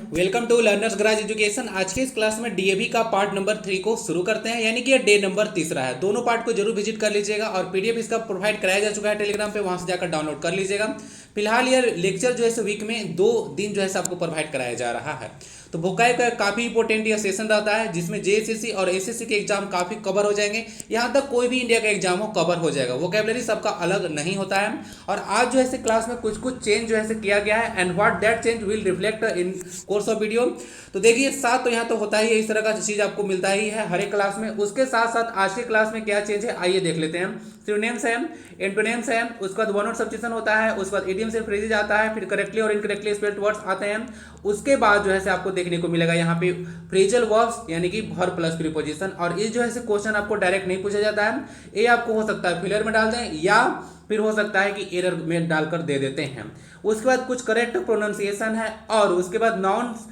Welcome to learners garage education. आज के इस क्लास में डीएवी का पार्ट नंबर 3 को शुरू करते हैं, यानी कि ये डे नंबर तीसरा है। दोनों पार्ट को जरूर विजिट कर लीजिएगा और पीडीएफ इसका प्रोवाइड कराया जा चुका है टेलीग्राम पे, वहां से जाकर डाउनलोड कर लीजिएगा। फिलहाल ये लेक्चर जो है वीक में 2 दिन जो है आपको प्रोवाइड कराया जा रहा है। तो वोकैब का काफ़ी इंपॉर्टेंट यह सेशन रहता है जिसमें जेएसएससी और एसएससी के एग्जाम काफ़ी कवर हो जाएंगे। यहाँ तक कोई भी इंडिया का एग्जाम हो कवर हो जाएगा, वोकैबलरी सबका अलग नहीं होता है। और आज जो है क्लास में कुछ कुछ चेंज जो है किया गया है and what that change will reflect in course of video. तो देखिए साथ तो यहाँ तो होता ही है, इस तरह का चीज़ आपको मिलता ही है हर एक क्लास में। उसके साथ साथ आज के क्लास में क्या चेंज है आइए देख लेते हैं। सिनोनिम्स है, एंटोनिम्स है, उसके बाद वन वर्ड सब्स्टिट्यूशन होता है, उसके बाद इडियम्स एंड फ्रेजेज आता है, फिर करेक्टली और इनकरेक्टली स्पेल्ड वर्ड्स आते हैं। उसके बाद जो है आपको देखने को मिलेगा यहाँ पे फ्रेजल वर्ब्स यानी कि वर्ब प्लस प्रीपोजिशन। और ये जो है क्वेश्चन आपको डायरेक्ट नहीं पूछा जाता है, ये आपको हो सकता है फिलर में डाल दें या फिर हो सकता है कि एरर में डालकर दे देते हैं। उसके बाद कुछ करेक्ट प्रोनाउंसिएशन है और उसके बाद नाउन्स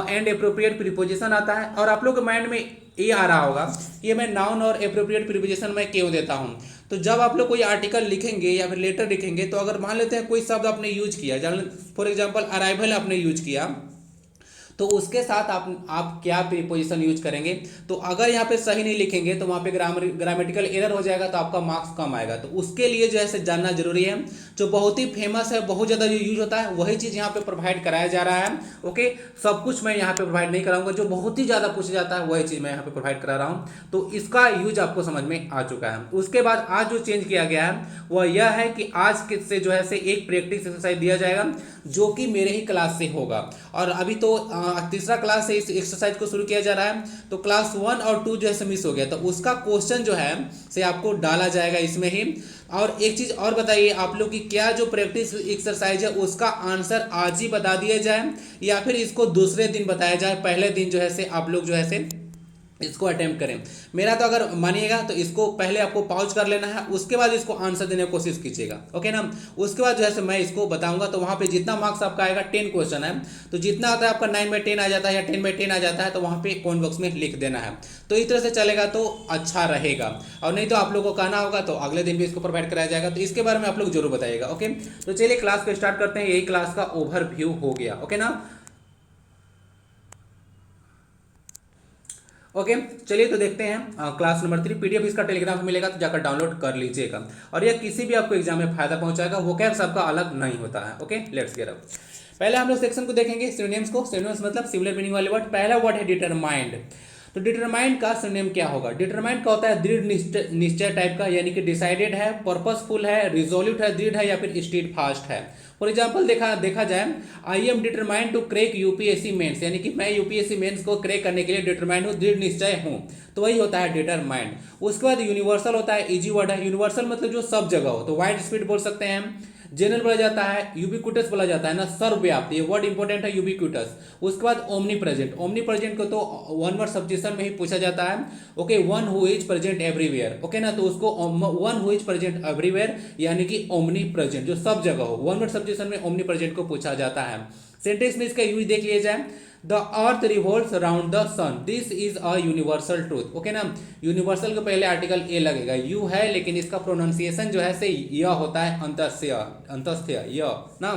एंड एप्रोप्रिएट प्रीपोजिशन आता है। और आप लोग के माइंड में ये आ रहा होगा कि मैं नाउन और एप्रोप्रिएट प्रीपोजिशन में क्यों देता हूँ। तो जब आप लोग कोई आर्टिकल लिखेंगे या फिर लेटर लिखेंगे तो अगर मान लेते हैं कोई शब्द आपने यूज किया, फॉर एग्जांपल अराइवल आपने यूज किया, तो उसके साथ आप क्या प्रीपोजिशन यूज करेंगे। तो अगर यहाँ पे सही नहीं लिखेंगे तो वहाँ पे ग्रामेटिकल एरर हो जाएगा, तो आपका मार्क्स कम आएगा। तो उसके लिए जो है जानना जरूरी है। जो बहुत ही फेमस है, बहुत ज़्यादा जो यूज होता है वही चीज़ यहाँ पे प्रोवाइड कराया जा रहा है। ओके, सब कुछ मैं यहाँ पे प्रोवाइड नहीं कराऊंगा, जो बहुत ही ज़्यादा पूछा जाता है वही चीज़ मैं यहाँ पे प्रोवाइड करा रहा हूँ। तो इसका यूज आपको समझ में आ चुका है। उसके बाद आज जो चेंज किया गया है वह यह है कि आज से जो है एक प्रैक्टिस एक्सरसाइज दिया जाएगा जो कि मेरे ही क्लास से होगा। और अभी तो तीसरा क्लास से इस एक्सरसाइज को शुरू किया जा रहा है, तो क्लास 1 और 2 जो है मिस हो गया, तो उसका क्वेश्चन जो है से आपको डाला जाएगा इसमें ही। और एक चीज़ और बताइए आप लोग की क्या जो प्रैक्टिस एक्सरसाइज है उसका आंसर आज ही बता दिया जाए या फिर इसको दूसरे दिन बताया जाए। पहले दिन जो है आप लोग जो है इसको अटेम्प्ट करें। मेरा तो अगर मानिएगा तो इसको पहले आपको पॉज कर लेना है, उसके बाद इसको आंसर देने की कोशिश कीजिएगा। ओके ना, उसके बाद जो है मैं इसको बताऊंगा। तो वहाँ पे जितना मार्क्स आपका आएगा 10 क्वेश्चन है, तो जितना आता है आपका 9/10 आ जाता है या 10/10 आ जाता है, तो वहाँ पे कमेंट बॉक्स में लिख देना है। तो इस तरह से चलेगा तो अच्छा रहेगा, और नहीं तो आप लोग को कहना होगा तो अगले दिन भी इसको प्रोवाइड कराया जाएगा। तो इसके बारे में आप लोग जरूर बताइएगा। ओके, तो चलिए क्लास को स्टार्ट करते हैं। यही क्लास का ओवरव्यू हो गया। ओके ना, ओके चलिए तो देखते हैं क्लास नंबर 3। पीडीएफ इसका टेलीग्राम में मिलेगा, तो जाकर डाउनलोड कर लीजिएगा। और यह किसी भी आपको एग्जाम में फायदा पहुंचाएगा, वोकैब सबका अलग नहीं होता है। Okay, let's get up. पहले हम लोग सेक्शन को देखेंगे सिनोनिम्स को। सिनोनिम्स मतलब सिमिलर मीनिंग वाले वर्ड। पहला वर्ड है डिटरमाइंड। तो डिटरमाइंड का सिनोनिम क्या होगा। डिटरमाइंड का होता है दृढ़ निश्चय टाइप का, यानी कि डिसाइडेड है, पर्पसफुल है, रिजोल्यूट है, दृढ़ है या फिर स्टीड फास्ट है। फॉर एग्जाम्पल देखा जाए, I am determined to crack UPSC mains, यानी कि मैं यूपीएससी मेंस को क्रैक करने के लिए डिटरमाइंड हूँ, दृढ़ निश्चय हूँ। तो वही होता है डिटरमाइंड। उसके बाद यूनिवर्सल होता है, इजी वर्ड है। यूनिवर्सल मतलब जो सब जगह हो, तो वाइड स्पीड बोल सकते हैं, जनरल बोला जाता है, यूबिक्विटस बोला जाता है ना, सर्वव्यापी, ये वर्ड इंपॉर्टेंट है यूबिक्विटस। उसके बाद ओमनी प्रेजेंट। ओमनी प्रेजेंट को तो वन वर्ड सब्स्टिट्यूशन में ही पूछा जाता है। Okay, one who is present everywhere. Okay ना, तो उसको one who is present everywhere यानी कि ओमनी प्रेजेंट, जो सब जगह हो। वन वर्ड सब्स्टिट्यूशन में ओमनी प्रेजेंट को पूछा जाता है। सेंटेंस में इसका यूज देख लिया जाए, the earth revolves around the sun, this is a universal truth. Okay ना, यूनिवर्सल के पहले आर्टिकल ए लगेगा, यू है लेकिन इसका प्रोनाउंसिएशन जो है से य होता है, अंतस्थ य ना,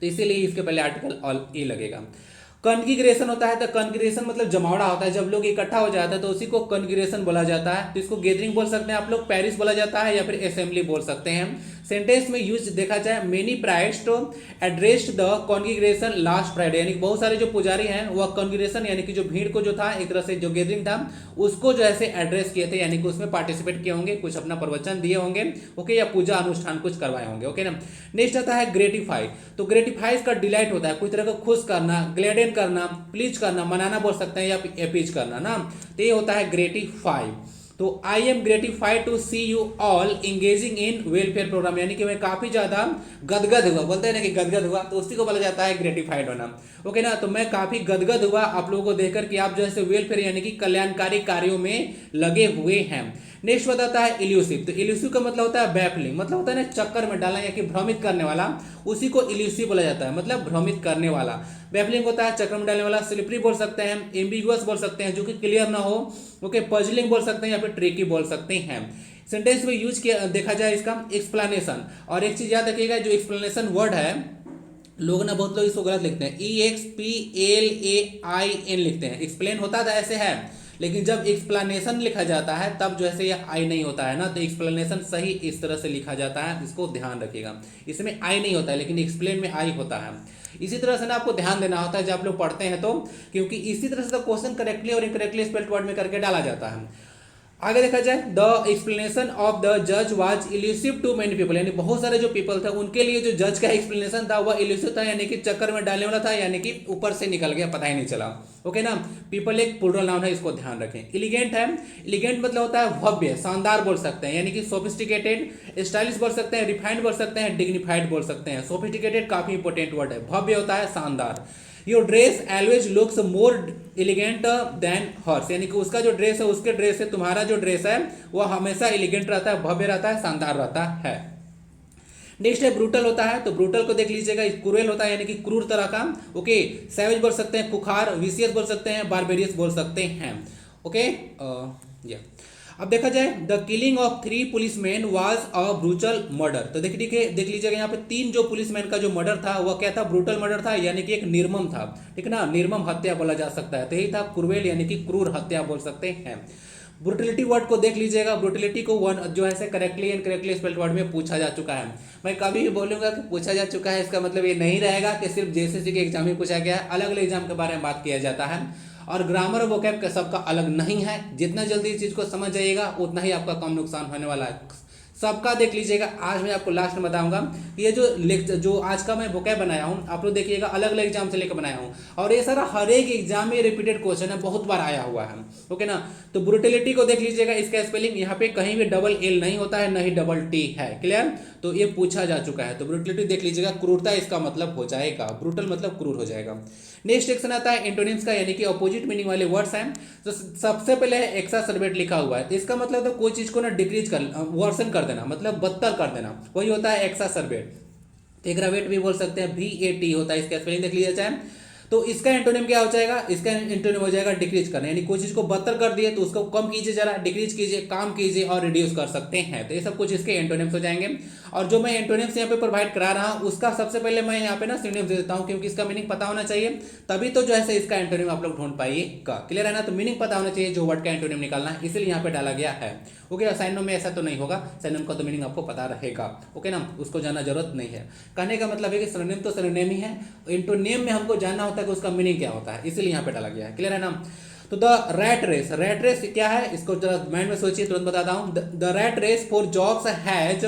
तो इसीलिए इसके पहले आर्टिकल ए लगेगा। कॉन्ग्रीगेशन होता है, तो कॉन्ग्रीगेशन मतलब जमावड़ा होता है, जब लोग इकट्ठा हो जाता है तो उसी को कॉन्ग्रीगेशन बोला जाता है। तो इसको गैदरिंग बोल सकते हैं आप लोग, पेरिस बोला जाता है या फिर असेंबली बोल सकते हैं। सेंटेंस में यूज देखा जाए, many priest addressed the congregation last Friday, यानी बहुत सारे जो पुजारी हैं वह कॉन्ग्रीगेशन यानी कि जो भीड़ को जो था, एक तरह से जो गैदरिंग था उसको जो है एड्रेस किए थे, यानी कि उसमें पार्टिसिपेट किए होंगे, कुछ अपना प्रवचन दिए होंगे। ओके, या पूजा अनुष्ठान कुछ करवाए होंगे। ओके ना, नेक्स्ट आता है ग्रेटिफाई। तो ग्रेटिफाई का डिलाइट होता है, कुछ तरह का खुश करना, ग्लैडन करना, प्लीज करना, मनाना बोल सकते हैं या अपीज करना ना, तो ये होता है ग्रेटिफाई। तो I am gratified to see you all engaging in welfare program, यानी कि मैं काफी ज्यादा गदगद हुआ, बोलते हैं ना कि गदगद हुआ, तो उसी को बोला जाता है ग्रेटिफाइड होना। ओके ना, तो मैं काफी गदगद हुआ आप लोगों को देखकर कि आप जो है वेलफेयर यानी कि कल्याणकारी कार्यों में लगे हुए हैं। नेक्स्ट बताता है इल्यूसिव। तो इल्यूसिव का मतलब होता है बैफलिंग, मतलब होता है ना चक्कर में डालना या कि भ्रमित करने वाला, उसी को इल्यूसिव बोला जाता है, मतलब भ्रमित करने वाला। बैफलिंग होता है चक्कर में डालने वाला। स्लिपरी बोल सकते हैं, एम्बिगुअस बोल सकते हैं जो कि क्लियर ना हो। ओके, पजलिंग बोल सकते हैं या फिर ट्रिकी बोल सकते हैं। सेंटेंस में यूज किया देखा जाए इसका एक्सप्लेनेशन। और एक चीज याद रखिएगा, जो एक्सप्लेनेशन वर्ड है लोग ना बहुत लोग इसको गलत लिखते हैं, EXPLAIN लिखते हैं। एक्सप्लेन होता था ऐसे है, लेकिन जब एक्सप्लेनेशन लिखा जाता है तब जो है ये आई नहीं होता है ना, तो एक्सप्लेनेशन सही इस तरह से लिखा जाता है, इसको ध्यान रखिएगा। इसमें आई नहीं होता है लेकिन एक्सप्लेन में आई होता है। इसी तरह से ना आपको ध्यान देना होता है जब आप लोग पढ़ते हैं तो, क्योंकि इसी तरह से क्वेश्चन करेक्टली और इनकरेक्टली स्पेल्ड वर्ड में करके डाला जाता है। आगे देखा जाए, द एक्सप्लेनेशन ऑफ द जज was elusive to many people, यानी बहुत सारे जो पीपल थे उनके लिए जो जज का एक्सप्लेनेशन था वह इल्यूसिव था, यानी कि चक्कर में डालने वाला था, यानी कि ऊपर से निकल गया, पता ही नहीं चला। ओके ना, पीपल एक प्लूरल नाउन है, इसको ध्यान रखें। एलिगेंट है, एलिगेंट मतलब होता है भव्य, शानदार बोल सकते हैं, यानी कि सोफिस्टिकेटेड, स्टाइलिश बोल सकते हैं, रिफाइंड बोल सकते हैं, डिग्निफाइड बोल सकते हैं। सोफिस्टिकेटेड काफी इंपॉर्टेंट वर्ड है, भव्य होता है, शानदार। Your dress always looks more elegant than hers, यानी कि उसका जो ड्रेस है, उसके ड्रेस से तुम्हारा जो ड्रेस है वह हमेशा एलिगेंट रहता है, भव्य रहता है, शानदार रहता है। नेक्स्ट है ब्रूटल होता है, तो ब्रूटल को देख लीजिएगा, क्रूएल होता है यानी कि क्रूर तरह का। ओके, सैवेज बोल सकते हैं, कुखार, विशियस बोल सकते हैं, बारबेरियस बोल सकते हैं। ओके, या अब देखा जाए, the killing of 3 policeman was a brutal murder, तो देख लीजिएगा यहाँ पे 3 जो पुलिसमैन का जो मर्डर था वह क्या था, ब्रूटल मर्डर था, यानी कि एक निर्मम था, ठीक है ना, निर्मम हत्या बोला जा सकता है, तो यही था क्रूएल, यानी कि क्रूर हत्या बोल सकते हैं। ब्रूटलिटी वर्ड को देख लीजिएगा, ब्रूटलिटी को वन जो है correctly and correctly spelled word में पूछा जा चुका है। मैं कभी भी बोलूंगा कि पूछा जा चुका है, इसका मतलब ये नहीं रहेगा कि सिर्फ जेसीसी के एग्जाम में पूछा गया है, अलग अलग एग्जाम के बारे में बात किया जाता है, और ग्रामर और वोकैब का सबका अलग नहीं है। जितना जल्दी इस चीज को समझ जाइएगा उतना ही आपका कम नुकसान होने वाला है। सबका देख लीजिएगा, आज मैं आपको लास्ट में बताऊंगा ये जो लेक्चर जो आज का मैं वोकैब बनाया हूँ, आप लोग देखिएगा अलग अलग एग्जाम से लेकर बनाया हूँ, और ये सारा हर एक एग्जाम में रिपीटेड क्वेश्चन है, बहुत बार आया हुआ है। ओके ना, तो ब्रूटलिटी को देख लीजिएगा, इसका स्पेलिंग यहाँ पे कहीं भी डबल एल नहीं होता है, न ही डबल टी है, क्लियर, तो ये पूछा जा चुका है। तो ब्रूटलिटी देख लीजिएगा, क्रूरता इसका मतलब हो जाएगा, ब्रूटल मतलब क्रूर हो जाएगा। नेक्स्ट सेक्शन आता है एंटोनिम्स का, यानी कि अपोजिट मीनिंग वाले वर्ड्स हैं। तो सबसे पहले है एक्सासर्बेट लिखा हुआ है, इसका मतलब तो कोई चीज को ना डिक्रीज कर, वर्सन कर देना, मतलब बदतर कर देना, वही होता है एक्सासर्बेट। एग्रावेट भी बोल सकते हैं, VAT होता है, इसका स्पेलिंग देख लीजिए चाहे। तो इसका एंटोनिम क्या हो जाएगा, इसका एंटोनिम हो जाएगा डिक्रीज करना, यानी कोई चीज को बदतर कर दिए तो उसको कम कीजिए, जरा डिक्रीज कीजिए, काम कीजिए और रिड्यूस कर सकते हैं। तो ये सब कुछ इसके एंटोनिम्स हो जाएंगे। और जो मैं एंटोनिम्स यहाँ पे प्रोवाइड करा रहा हूँ उसका सबसे पहले मैं यहाँ पे ना सिनोनिम्स दे देता हूँ, क्योंकि इसका मीनिंग पता होना चाहिए, तभी तो जो है इसका एंटोनिम आप लोग ढूंढ पाइएगा, क्लियर है ना। तो मीनिंग पता होना चाहिए जो वर्ड का एंटोनिम निकालना है, इसीलिए यहाँ पे डाला गया है। ओके, साइनोम में ऐसा तो नहीं होगा, साइनोम का तो मीनिंग आपको पता रहेगा, ओके ना, उसको जानना जरूरत नहीं है। कहने का मतलब है कि सिनोनिम तो सिनोनिम ही है, एंटोनिम में हमको जानना होता है कि उसका मीनिंग क्या होता है, इसीलिए यहाँ पे डाला गया है, क्लियर है ना। तो the rat race, rat race क्या है, इसको जरा माइंड में सोचिए, तुरंत बताता हूँ। The rat race for jobs has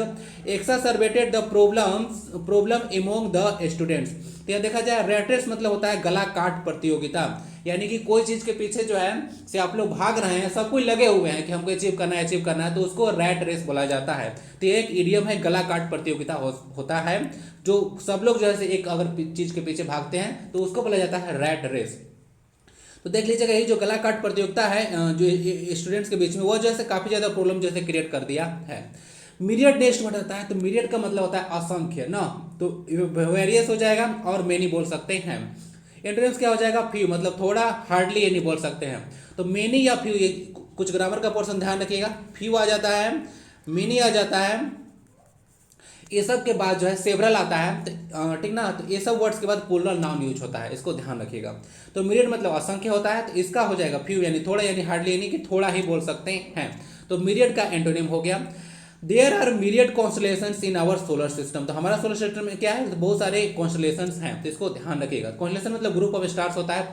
exacerbated the problem among the students. तो यह देखा जाए, रैट रेस मतलब होता है गला काट प्रतियोगिता, यानी कि कोई चीज के पीछे जो है से आप लोग भाग रहे हैं, सब कोई लगे हुए हैं कि हमको अचीव करना है, तो उसको रैट रेस बोला जाता है। तो ये एक इडियम है, गला काट प्रतियोगिता होता है, जो सब लोग जो है एक अगर चीज के पीछे भागते हैं तो उसको बोला जाता है रैट रेस। तो देख लीजिएगा, ये जो गला काट प्रतियोगिता है जो स्टूडेंट्स के बीच में, वो जो है काफी ज्यादा प्रॉब्लम जैसे क्रिएट कर दिया है। मीरियड नेक्स्ट वर्ड आता है, तो मीरियड का मतलब होता है असंख्य ना, तो वेरियस हो जाएगा और मेनी बोल सकते हैं। एंटोनिम्स क्या हो जाएगा, फ्यू मतलब थोड़ा, हार्डली ये नहीं बोल सकते हैं। तो मेनी या फ्यू, ये कुछ ग्रामर का पोर्शन ध्यान रखिएगा, फ्यू आ जाता है, मेनी आ जाता है, ये सब के बाद जो है सेवरल आता है, ठीक ना, तो ये सब वर्ड्स के बाद प्लूरल नाउन यूज होता है, इसको ध्यान रखिएगा। तो मिरियड मतलब असंख्य होता है, तो इसका हो जाएगा फ्यू, यानी थोड़ा, यानी हार्डली, यानी कि थोड़ा ही बोल सकते हैं। तो मिरियड का एंटोनिम हो गया। There are myriad constellations in our solar system, तो हमारा सोलर सिस्टम में क्या है, तो बहुत सारे कॉन्स्टलेशंस हैं, तो इसको ध्यान रखिएगा। कॉन्स्टलेशन मतलब ग्रुप ऑफ स्टार्स होता है,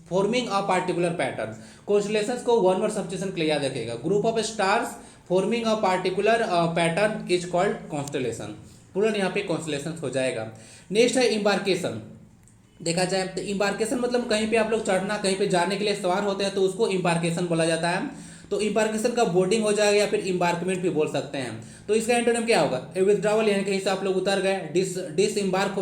forming a particular pattern. Constellations को वन वर्ड सब्स्टिट्यूशन के लिए याद रखिएगा, group of stars forming a particular pattern is called constellation, पूरा यहाँ पे कॉन्स्टलेशन हो जाएगा। नेक्स्ट है इम्बार्केशन। देखा जाए तो इम्बार्केशन मतलब कहीं पे आप लोग चढ़ना, कहीं पे जाने के लिए सवार होते हैं, तो उसको इम्बार्केशन बोला जाता है। तो इम्बार्केशन का बोर्डिंग हो जाएगा या फिर इम्बार्कमेंट भी बोल सकते हैं। तो इसका एंटोनिम क्या होगा, विथड्रॉवल, यानी कहीं से आप लोग उतर गए, डिस इम्बार्क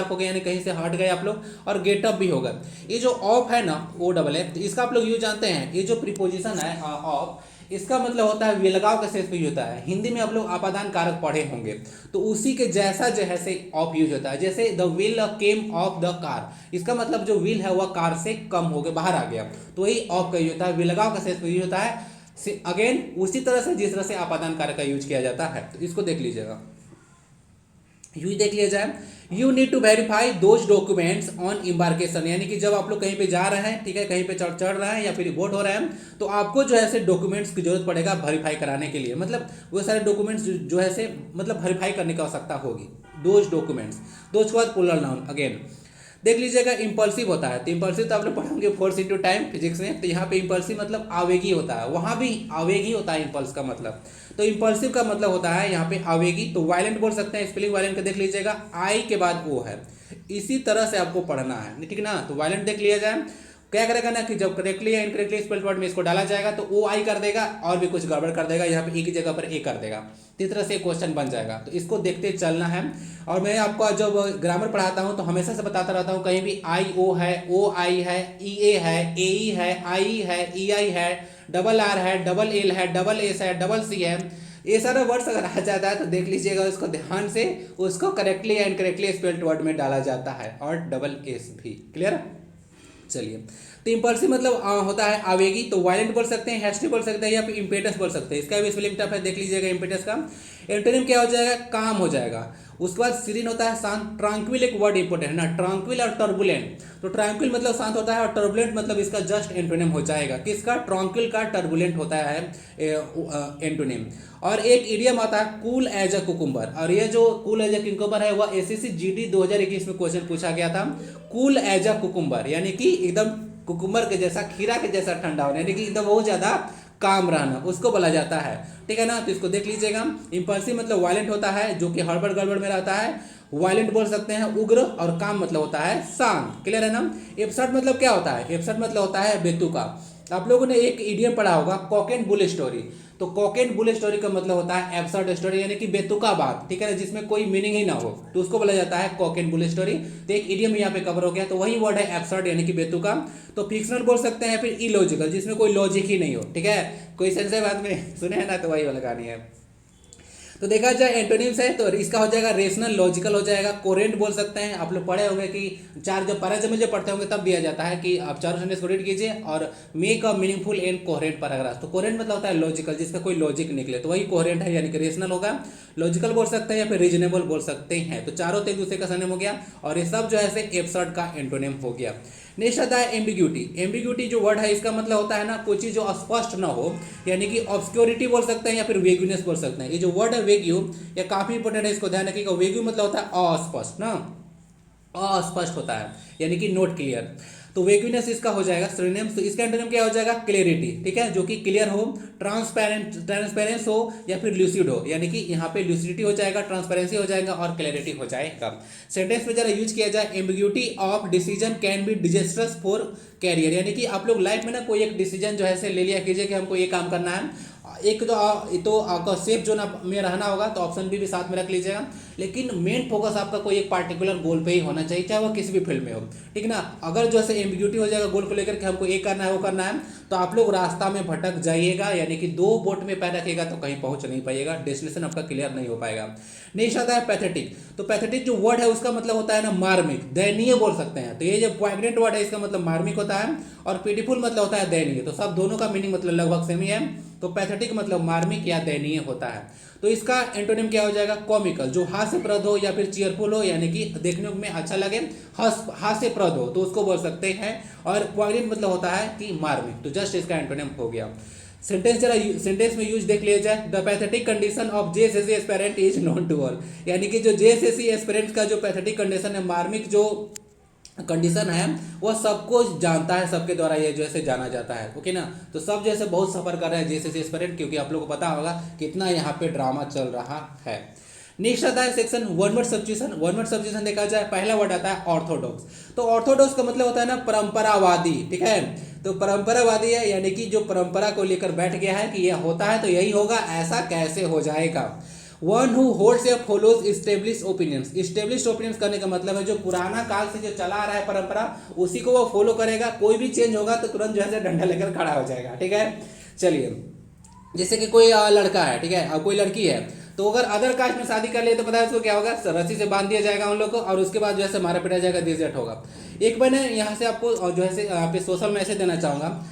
हो गए, यानी कहीं से हट गए आप लोग, और गेट अप भी होगा। ये जो ऑफ है ना, OFF, तो इसका आप लोग यूज जानते हैं, ये जो प्रीपोजिशन है ऑफ, इसका मतलब होता है विलगाव का शेष भी होता है। हिंदी में आप लोग आपादान कारक पढ़े होंगे, तो उसी के जैसा जो है से ऑफ यूज होता है। जैसे the wheel came of the car, इसका मतलब जो व्हील है वह कार से कम हो गया, बाहर आ गया, तो वही ऑफ का यूज होता है, विलगाव का शेष भी यूज होता है। अगेन उसी तरह से जिस तरह से आपादान कारक का यूज किया जाता है, तो इसको देख लीजिएगा, यूज देख लिया जाए। You need to verify those documents on embarkation, यानी कि जब आप लोग कहीं पे जा रहे हैं, ठीक है, कहीं पे चढ़ चढ़ रहे हैं या फिर बोट हो रहे हैं, तो आपको जो है से डॉक्यूमेंट्स की जरूरत पड़ेगा वेरीफाई कराने के लिए। मतलब वो सारे डॉक्यूमेंट्स जो है से मतलब वेरीफाई करने की आवश्यकता होगी। दोज डॉक्यूमेंट्स, दोज के बाद प्लूरल नाउन अगेन देख लीजिएगा। इंपल्सिव होता है, तो इंपल्सिव तो आप लोग पढ़ोगे फोर्स इंटू टाइम फिजिक्स में, तो यहाँ पे इंपल्सिव मतलब आवेगी होता है, वहाँ भी आवेगी होता है इंपल्स का मतलब। तो इंपल्सिव का मतलब होता है यहाँ पे आवेगी, तो वायलेंट बोल सकते हैं। स्पेलिंग वायलेंट का देख लीजिएगा, आई के बाद ओ है, इसी तरह से आपको पढ़ना है, ठीक ना। तो वायलेंट देख लिया जाए, क्या करेगा ना कि जब करेक्टली या इनकरेक्टली स्पेल्ड वर्ड में इसको डाला जाएगा तो ओ आई कर देगा और भी कुछ गड़बड़ कर देगा, यहाँ पे ई की जगह पर ए कर देगा, तो इस तरह से क्वेश्चन बन जाएगा। तो इसको देखते चलना है। और मैं आपको जब ग्रामर पढ़ाता हूँ तो हमेशा से बताता रहता हूँ, कहीं भी आई ओ है, ओ आई है, ई ए है, ए ई है, आई है, ई आई है, डबल आर है, डबल एल है, डबल एस है, डबल सी है, ये सारा वर्ड्स अगर आ जाता है तो देख लीजिएगा उसको ध्यान से, उसको करेक्टली या इनकरेक्टली स्पेल्ड वर्ड में डाला जाता है, और डबल एस भी। क्लियर। चलिए, तो इंपल्सिव मतलब होता है आवेगी, तो वायलेंट बोल सकते हैं, हैस्टी बोल सकते हैं, या फिर इम्पेटस बोल सकते हैं। इसका भी स्पेलिंग टफ है, देख लीजिएगा इम्पेटस का। एंटोनिम क्या हो जाएगा, काम हो जाएगा। उसके बाद सीरीन होता है शांत। ट्रांक्विल एक वर्ड इंपॉर्टेंट है ना, ट्रांक्विल और टर्बुलेंट। तो ट्रांक्विल मतलब शांत होता है और टर्बुलेंट मतलब इसका जस्ट एंटोनिम हो जाएगा। किसका, ट्रांक्विल का टर्बुलेंट होता है एंटोनिम। और एक इडियम आता है कूल एज अ कुकुम्बर, और ये जो कूल एज अ कुकुम्बर है वह एसएससी जीडी 2021 में क्वेश्चन पूछा गया था। कूल एज अ कुकुम्बर यानी कि एकदम कुकुम्बर के जैसा, खीरा के जैसा ठंडा होना, यानी कि एकदम बहुत ज्यादा काम रहना, उसको बोला जाता है, ठीक है ना। तो इसको देख लीजिएगा। इंपल्सिव मतलब वायलेंट होता है, जो कि हड़बड़ गड़बड़ में रहता है, वायलेंट बोल सकते हैं उग्र, और काम मतलब होता है शांत। क्लियर है ना। एब्सर्ड मतलब क्या होता है, एब्सर्ड मतलब होता है बेतुका। आप लोगों ने एक इडियम पढ़ा होगा, कॉक एंड बुल स्टोरी। तो कॉक एंड बुल स्टोरी का मतलब होता है एब्सर्ड स्टोरी, यानी कि बेतुका बात, ठीक है ना, जिसमें कोई मीनिंग ही ना हो, तो उसको बोला जाता है कॉक एंड बुल स्टोरी। तो एक इडियम यहाँ पे कवर हो गया, तो वही वर्ड है एब्सर्ड यानी कि बेतुका। तो फिक्शनल बोल सकते हैं, फिर इलॉजिकल, जिसमें कोई लॉजिक ही नहीं हो, ठीक है। कोई सेंस है बात में, सुने हैं ना, तो वही वाला कहानी है। तो देखा जाए एंटोनिम्स है, तो इसका हो जाएगा रेशनल, लॉजिकल हो जाएगा। कोरेंट बोल सकते हैं, आप लोग पढ़े होंगे कि चार जब पैराग्राफ में जब पढ़ते होंगे तब दिया जाता है कि आप चारों सेंटेंस को रीड कीजिए और make a meaningful and coherent paragraph. तो कोहेरेंट मतलब होता है लॉजिकल, जिसका कोई लॉजिक निकले, तो वही कोहेरेंट है, यानी कि रेशनल होगा। लॉजिकल बोल सकते हैं या फिर रीजनेबल बोल सकते हैं। तो चारों एक दूसरे का सिनोनिम हो गया, और ये सब जो है एब्सर्ड का एंटोनिम हो गया। नेक्स्ट आता है एम्बिग्यूटी। एम्बिग्यूटी जो वर्ड है इसका मतलब होता है ना, कोई चीज जो अस्पष्ट ना हो, यानी कि ऑब्सक्योरिटी बोल सकते हैं या फिर वेग्यूनेस बोल सकते हैं। ये जो वर्ड है वेग्यू, ये काफी इंपॉर्टेंट है, इसको ध्यान रखिएगा। वेग्यू मतलब होता है अस्पष्ट ना, अस्पष्ट होता है, यानी कि नॉट क्लियर। तो वेग्यूनेस इसका हो जाएगा सिनोनिम। तो इसका एंटोनिम क्या हो जाएगा, क्लियरिटी, ठीक है, जो कि क्लियर हो, ट्रांसपेरेंस हो, या फिर ल्यूसिड हो, यानी कि यहाँ पे ल्यूसिडिटी हो जाएगा, ट्रांसपेरेंसी हो जाएगा और क्लैरिटी हो जाएगा। सेंटेंस में जरा यूज किया जाए, ambiguity of decision can be disasters for career, यानी कि आप लोग लाइफ में ना कोई एक डिसीजन जो है ले लिया कीजिए कि हमको ये काम करना है, एक तो आपका सेफ जोन में रहना होगा, तो ऑप्शन भी साथ में रख लीजिएगा। लेकिन मेन फोकस आपका कोई एक पार्टिकुलर गोल पे ही होना चाहिए, चाहे वो किसी भी फील्ड में हो, ठीक ना। अगर जो है एम्बिग्यूटी हो जाएगा गोल को लेकर के हमको ये करना है वो करना है, तो आप लोग रास्ता में भटक जाइएगा, यानी कि दो बोट में पैर रखिएगा तो कहीं पहुंच नहीं पाइएगा, डेस्टिनेशन आपका क्लियर नहीं हो पाएगा। नेक्स्ट आता है पैथेटिक। तो पैथेटिक जो वर्ड है उसका मतलब होता है ना मार्मिक, दयनीय बोल सकते हैं। तो ये जो प्रेग्नेंट वर्ड है इसका मतलब मार्मिक होता है, और पिटीफुल मतलब होता है दयनीय। तो सब दोनों का मीनिंग मतलब लगभग सेम ही है। तो पैथेटिक मतलब मार्मिक या दयनीय होता है। तो इसका एंटोनिम क्या हो जाएगा, कॉमिकल, जो हास्यप्रद हो या फिर चीयरफुल हो, यानी कि देखने में अच्छा लगे, हास्यप्रद हो, तो उसको बोल सकते हैं। और पोइग्नेंट मतलब होता है कि मार्मिक। तो जस्ट इसका एंटोनिम हो गया। सेंटेंस में यूज देख लिया जाए, the pathetic condition of JSSC aspirant is known to all, यानी कि जो जेएसएससी एस्पिरेंट का जो पैथेटिक कंडीशन है, मार्मिक जो कंडीशन है, वह सबको जानता है, सबके द्वारा ये जैसे जाना जाता है, ओके ना। तो सब जैसे बहुत सफर कर रहे हैं जेएसएससी एस्पिरेंट, क्योंकि आप लोगों को पता होगा कितना यहाँ पे ड्रामा चल रहा है। नेक्स्ट आता है section one word substitution. One word substitution देखा जाए, पहला वर्ड आता है ऑर्थोडॉक्स। तो ऑर्थोडॉक्स का मतलब होता है ना परंपरावादी, ठीक है। तो परंपरावादी है, यानी कि जो परंपरा को लेकर बैठ गया है कि यह होता है तो यही होगा, ऐसा कैसे हो जाएगा। वन हु होल्ड्स या follows establish opinions. Establish opinions करने का मतलब है जो पुराना काल से जो चला आ रहा है परंपरा, उसी को वो फॉलो करेगा। कोई भी चेंज होगा तो तुरंत जो है डंडा लेकर खड़ा हो जाएगा, ठीक है। चलिए, जैसे कि कोई लड़का है, ठीक है, और कोई लड़की है, तो अगर अदर कास्ट में शादी कर ले तो पता है उसको क्या होगा, रस्सी से बांध दिया जाएगा उन लोग को, और उसके बाद जो है मारा पिटा जाएगा, दिजट होगा। एक मैंने यहाँ से आपको जो है यहाँ पे सोशल मैसेज देना चाहूँगा।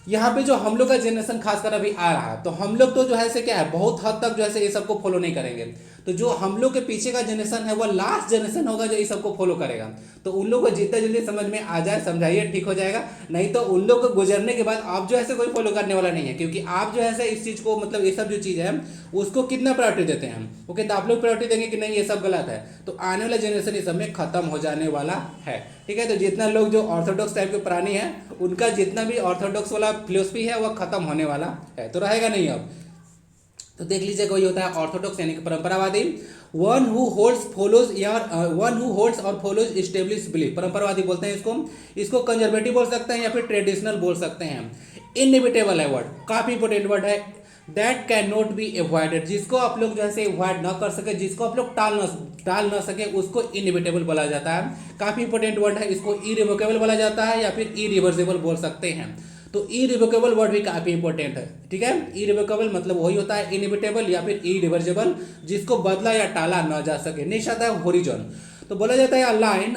यहाँ पे जो हम लोग का जनरेशन खासकर अभी आ रहा है, तो हम लोग तो जो है क्या है, बहुत हद तक जो है ये सबको फॉलो नहीं करेंगे। तो जो हम लोग के पीछे का जनरेशन है वो लास्ट जनरेशन होगा जो इस सबको फॉलो करेगा। तो उन लोग को जितना जल्दी समझ में आ जाए समझाइए, ठीक हो जाएगा। नहीं तो उन लोग को गुजरने के बाद आप जो है कोई फॉलो करने वाला नहीं है, क्योंकि आप जो है इस चीज़ को मतलब ये सब जो चीज़ है उसको कितना प्रायोरिटी देते हैं हम, ओके। तो आप लोग प्रायोरिटी देंगे कि नहीं ये सब गलत है, तो आने वाला जनरेशन इस सब में खत्म हो जाने वाला है, ठीक है। तो जितना लोग जो ऑर्थोडॉक्स टाइप के प्राणी है उनका जितना भी ऑर्थोडॉक्स वाला फिलोसफी है वह खत्म होने वाला है, तो रहेगा नहीं अब। तो देख लीजिए कोई होता है ऑर्थोडॉक्स यानी कि परंपरावादी, वन हु होल्ड्स और फॉलोज एस्टेब्लिश बिलीफ, परंपरावादी बोलते हैं इसको। इसको कंजर्वेटिव बोल सकते हैं या फिर ट्रेडिशनल बोल सकते हैं। इनएविटेबल है वर्ड, काफी इंपॉर्टेंट वर्ड है। That can not be avoided, जिसको आप लोग जो है अवॉइड ना कर सके, जिसको आप लोग टाल ना सके, उसको इनएविटेबल बोला जाता है। काफी इंपॉर्टेंट वर्ड है। इसको इरिवोकेबल बोला जाता है या फिर इरिवर्सिबल बोल सकते हैं। तो इरिवोकेबल वर्ड भी काफी इंपॉर्टेंट है, ठीक है। इरिवोकेबल मतलब वही होता है इनएविटेबल या फिर इरिवर्सिबल, जिसको बदला या टाला ना जा सके। नेक्स्ट आता है होरिजॉन, तो बोला जाता है a line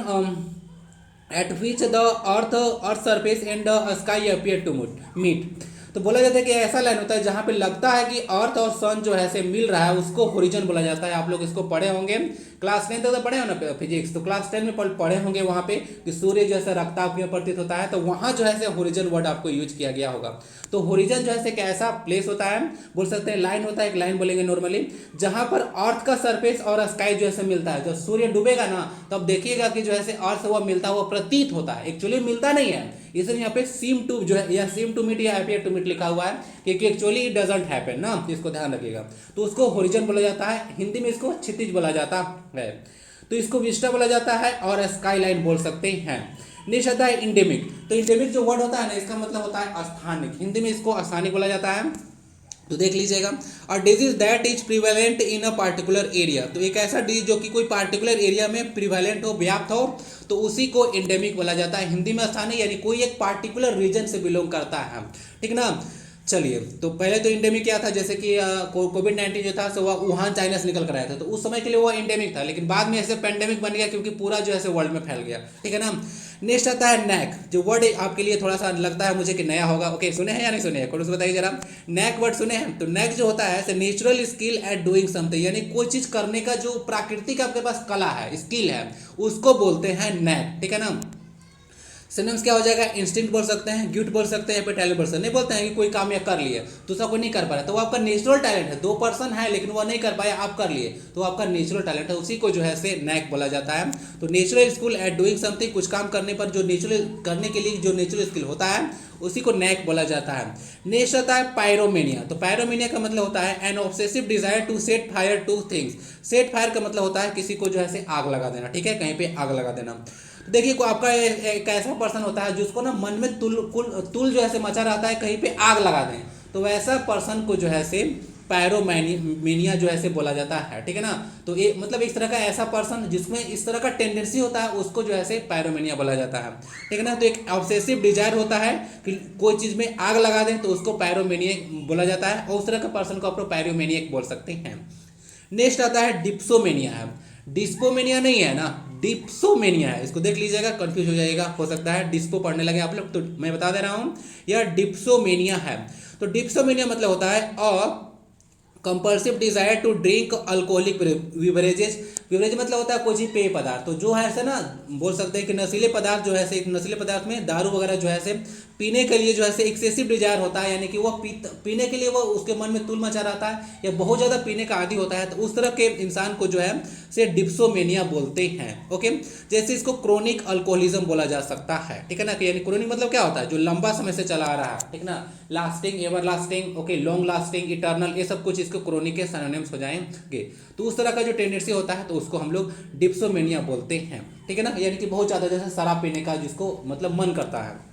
at which the earth surface and the sky appear to meet. तो बोला जाता है कि ऐसा लाइन होता है जहां पे लगता है कि अर्थ और सन जो है से मिल रहा है, उसको होरिजन बोला जाता है। आप लोग इसको पढ़े होंगे क्लास 10 तक तो पढ़े हो ना फिजिक्स, तो क्लास 10 में पढ़े होंगे वहां पे कि सूर्य जैसा रक्ताभ में प्रतीत होता है, तो वहां जो है से होरिजन वर्ड आपको यूज किया गया होगा। तो होरिजन जो है से कैसा प्लेस होता है, बोल सकते हैं लाइन होता है, एक लाइन बोलेंगे नॉर्मली, जहां पर अर्थ का सरफेस और स्काई जो है मिलता है। जब सूर्य डूबेगा ना तब देखिएगा कि जो है अर्थ से वह मिलता हुआ प्रतीत होता है, एक्चुअली मिलता नहीं है, इसलिए यहाँ पे सीम टू जो है या सीम टू मीट या अपीयर टू मीट लिखा हुआ है, क्योंकि एक्चुअली इट डजंट हैपन ना, इसको ध्यान रखिएगा। तो उसको होरिजन बोला जाता है, हिंदी में इसको क्षितिज बोला जाता है। तो इसको विस्टा बोला जाता है और स्काई लाइन बोल सकते हैं। नेक्स्ट आता है इंडेमिक, तो इंडेमिक जो वर्ड होता है ना इसका मतलब होता है स्थानिक, हिंदी में इसको स्थानिक बोला जाता है। तो देख लीजिएगा, और disease that is prevalent in a particular area, तो एक ऐसा डिजीज जो कि कोई पार्टिकुलर एरिया में प्रिवेलेंट हो, व्याप्त हो, तो उसी को इंडेमिक बोला जाता है। हिंदी में स्थानीय यानी कोई एक पार्टिकुलर रीजन से बिलोंग करता है, ठीक ना। चलिए, तो पहले तो इंडेमिक क्या था, जैसे कि कोविड-19 जो था सो वह वुहान चाइना से निकल कर आया था, तो उस समय के लिए वो इंडेमिक था, लेकिन बाद में ऐसे पेंडेमिक बन गया क्योंकि पूरा जो है वर्ल्ड में फैल गया, ठीक है ना। नेक्स्ट आता है नैक, जो वर्ड आपके लिए थोड़ा सा लगता है मुझे कि नया होगा, ओके। सुने हैं या नहीं सुने हैं, कोई बताइए जरा। नैक वर्ड सुने हैं? तो नैक जो होता है natural skill at doing something, यानी कोई चीज करने का जो प्राकृतिक आपके पास कला है, स्किल है, उसको बोलते हैं नैक, ठीक है ना। सिनोनिम्स क्या हो जाएगा, इंस्टिंक्ट बोल सकते हैं, गिफ्ट बोल सकते हैं, टैलेंट बोल सकते हैं। नहीं बोलते हैं कि कोई काम या कर लिए दूसरा कोई नहीं कर पा रहा, तो वो आपका नेचुरल टैलेंट है। 2% है लेकिन वो नहीं कर पाया, आप कर लिए, तो आपका नेचुरल टैलेंट है, उसी को जो है से नैक बोला जाता है। तो natural skill at doing something, कुछ काम करने पर जो नेचुरल करने के लिए जो नेचुरल स्किल होता है उसी को नैक बोला जाता है। नेक्स्ट आता है पायरोमेनिया, तो पायरोमेनिया का मतलब होता है an obsessive desire to set fire to things. Set fire का मतलब होता है किसी को जो है से आग लगा देना, ठीक है, कहीं पे आग लगा देना। देखिए आपका एक ऐसा पर्सन होता है जिसको ना मन में तुल जो है से मचा रहता है कहीं पे आग लगा दें, तो वैसा पर्सन को जो है से पायरोमेनिया जो है से बोला जाता है, ठीक है ना। तो ये मतलब इस तरह का ऐसा पर्सन जिसमें इस तरह का टेंडेंसी होता है उसको जो है से पायरोमेनिया बोला जाता है, ठीक है ना। तो एक ऑब्सेसिव डिजायर होता है कि कोई चीज में आग लगा दें तो उसको पायरोमेनियक बोला जाता है, और उस तरह का पर्सन को आप पायरोमेनियक बोल सकते हैं। नेक्स्ट आता है डिप्सोमेनिया, है डिस्पोमेनिया नहीं है ना, डिप्सोमेनिया है, इसको देख लीजिएगा, कंफ्यूज हो जाएगा, हो सकता है डिस्पो पढ़ने लगे आप लोग, तो मैं बता दे रहा हूं यह डिप्सोमेनिया है। तो डिप्सोमेनिया मतलब होता है a compulsive desire to drink alcoholic beverages. Beverage मतलब होता है कोई चीज पेय पदार्थ, तो जो है ऐसे ना बोल सकते हैं कि नशीले पदार्थ जो है नशीले पदार्थ में दारू वगैरह जो है पीने के लिए जो है एक्सेसिव डिजायर होता है, यानी कि वो पीने के लिए वो उसके मन में तुल मचा रहता है या बहुत ज़्यादा पीने का आदी होता है, तो उस तरह के इंसान को जो है से डिप्सोमेनिया बोलते हैं, ओके। जैसे इसको क्रोनिक अल्कोहलिज्म बोला जा सकता है, ठीक है ना। यानी क्रोनिक मतलब क्या होता है, जो लंबा समय से चला आ रहा है, ठीक ना, lasting, ever lasting, okay, long lasting, eternal, ये सब कुछ इसको क्रोनिक के सिनोनिम्स हो जाएंगे। तो उस तरह का जो टेंडेंसी होता है तो उसको हम लोग डिप्सोमेनिया बोलते हैं, ठीक है ना, यानी कि बहुत ज़्यादा जैसे शराब पीने का जिसको मतलब मन करता है।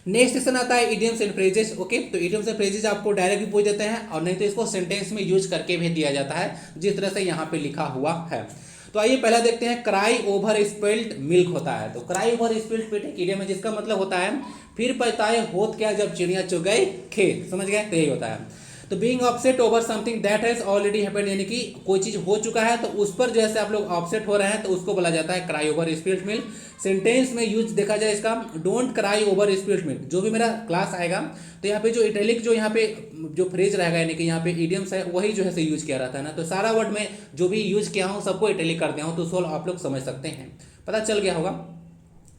नेक्स्ट सेक्शन आता है इडियम्स एंड फ्रेजेस, ओके। तो इडियम्स एंड फ्रेजेस आपको डायरेक्ट भी पूछ देते हैं और नहीं तो इसको सेंटेंस में यूज करके भी दिया जाता है, जिस तरह से यहाँ पे लिखा हुआ है। तो आइए पहला देखते हैं, क्राई ओवर स्पिल्ड मिल्क होता है। तो क्राई ओवर स्पिल्ड मिल्क एक इडियम है जिसका मतलब होता है फिर पछताए होत क्या जब चिड़िया चुग गई खेत, समझ गए, तो यही होता है। तो being upset over something that has already happened, यानी कि कोई चीज हो चुका है तो उस पर जो है आप लोग अपसेट हो रहे हैं तो उसको बोला जाता है cry over spilled milk. Sentence में यूज देखा जाए इसका, don't cry over spilled milk. जो भी मेरा क्लास आएगा तो यहाँ पे जो इटैलिक जो यहाँ पे जो फ्रेज रहेगा यानी कि यहाँ पे इडियम्स है वही जो है से यूज किया रहता है ना। तो सारा वर्ड में जो भी यूज किया हूँ सबको इटैलिक कर दिया हूँ, तो उसको आप लोग समझ सकते हैं, पता चल गया होगा।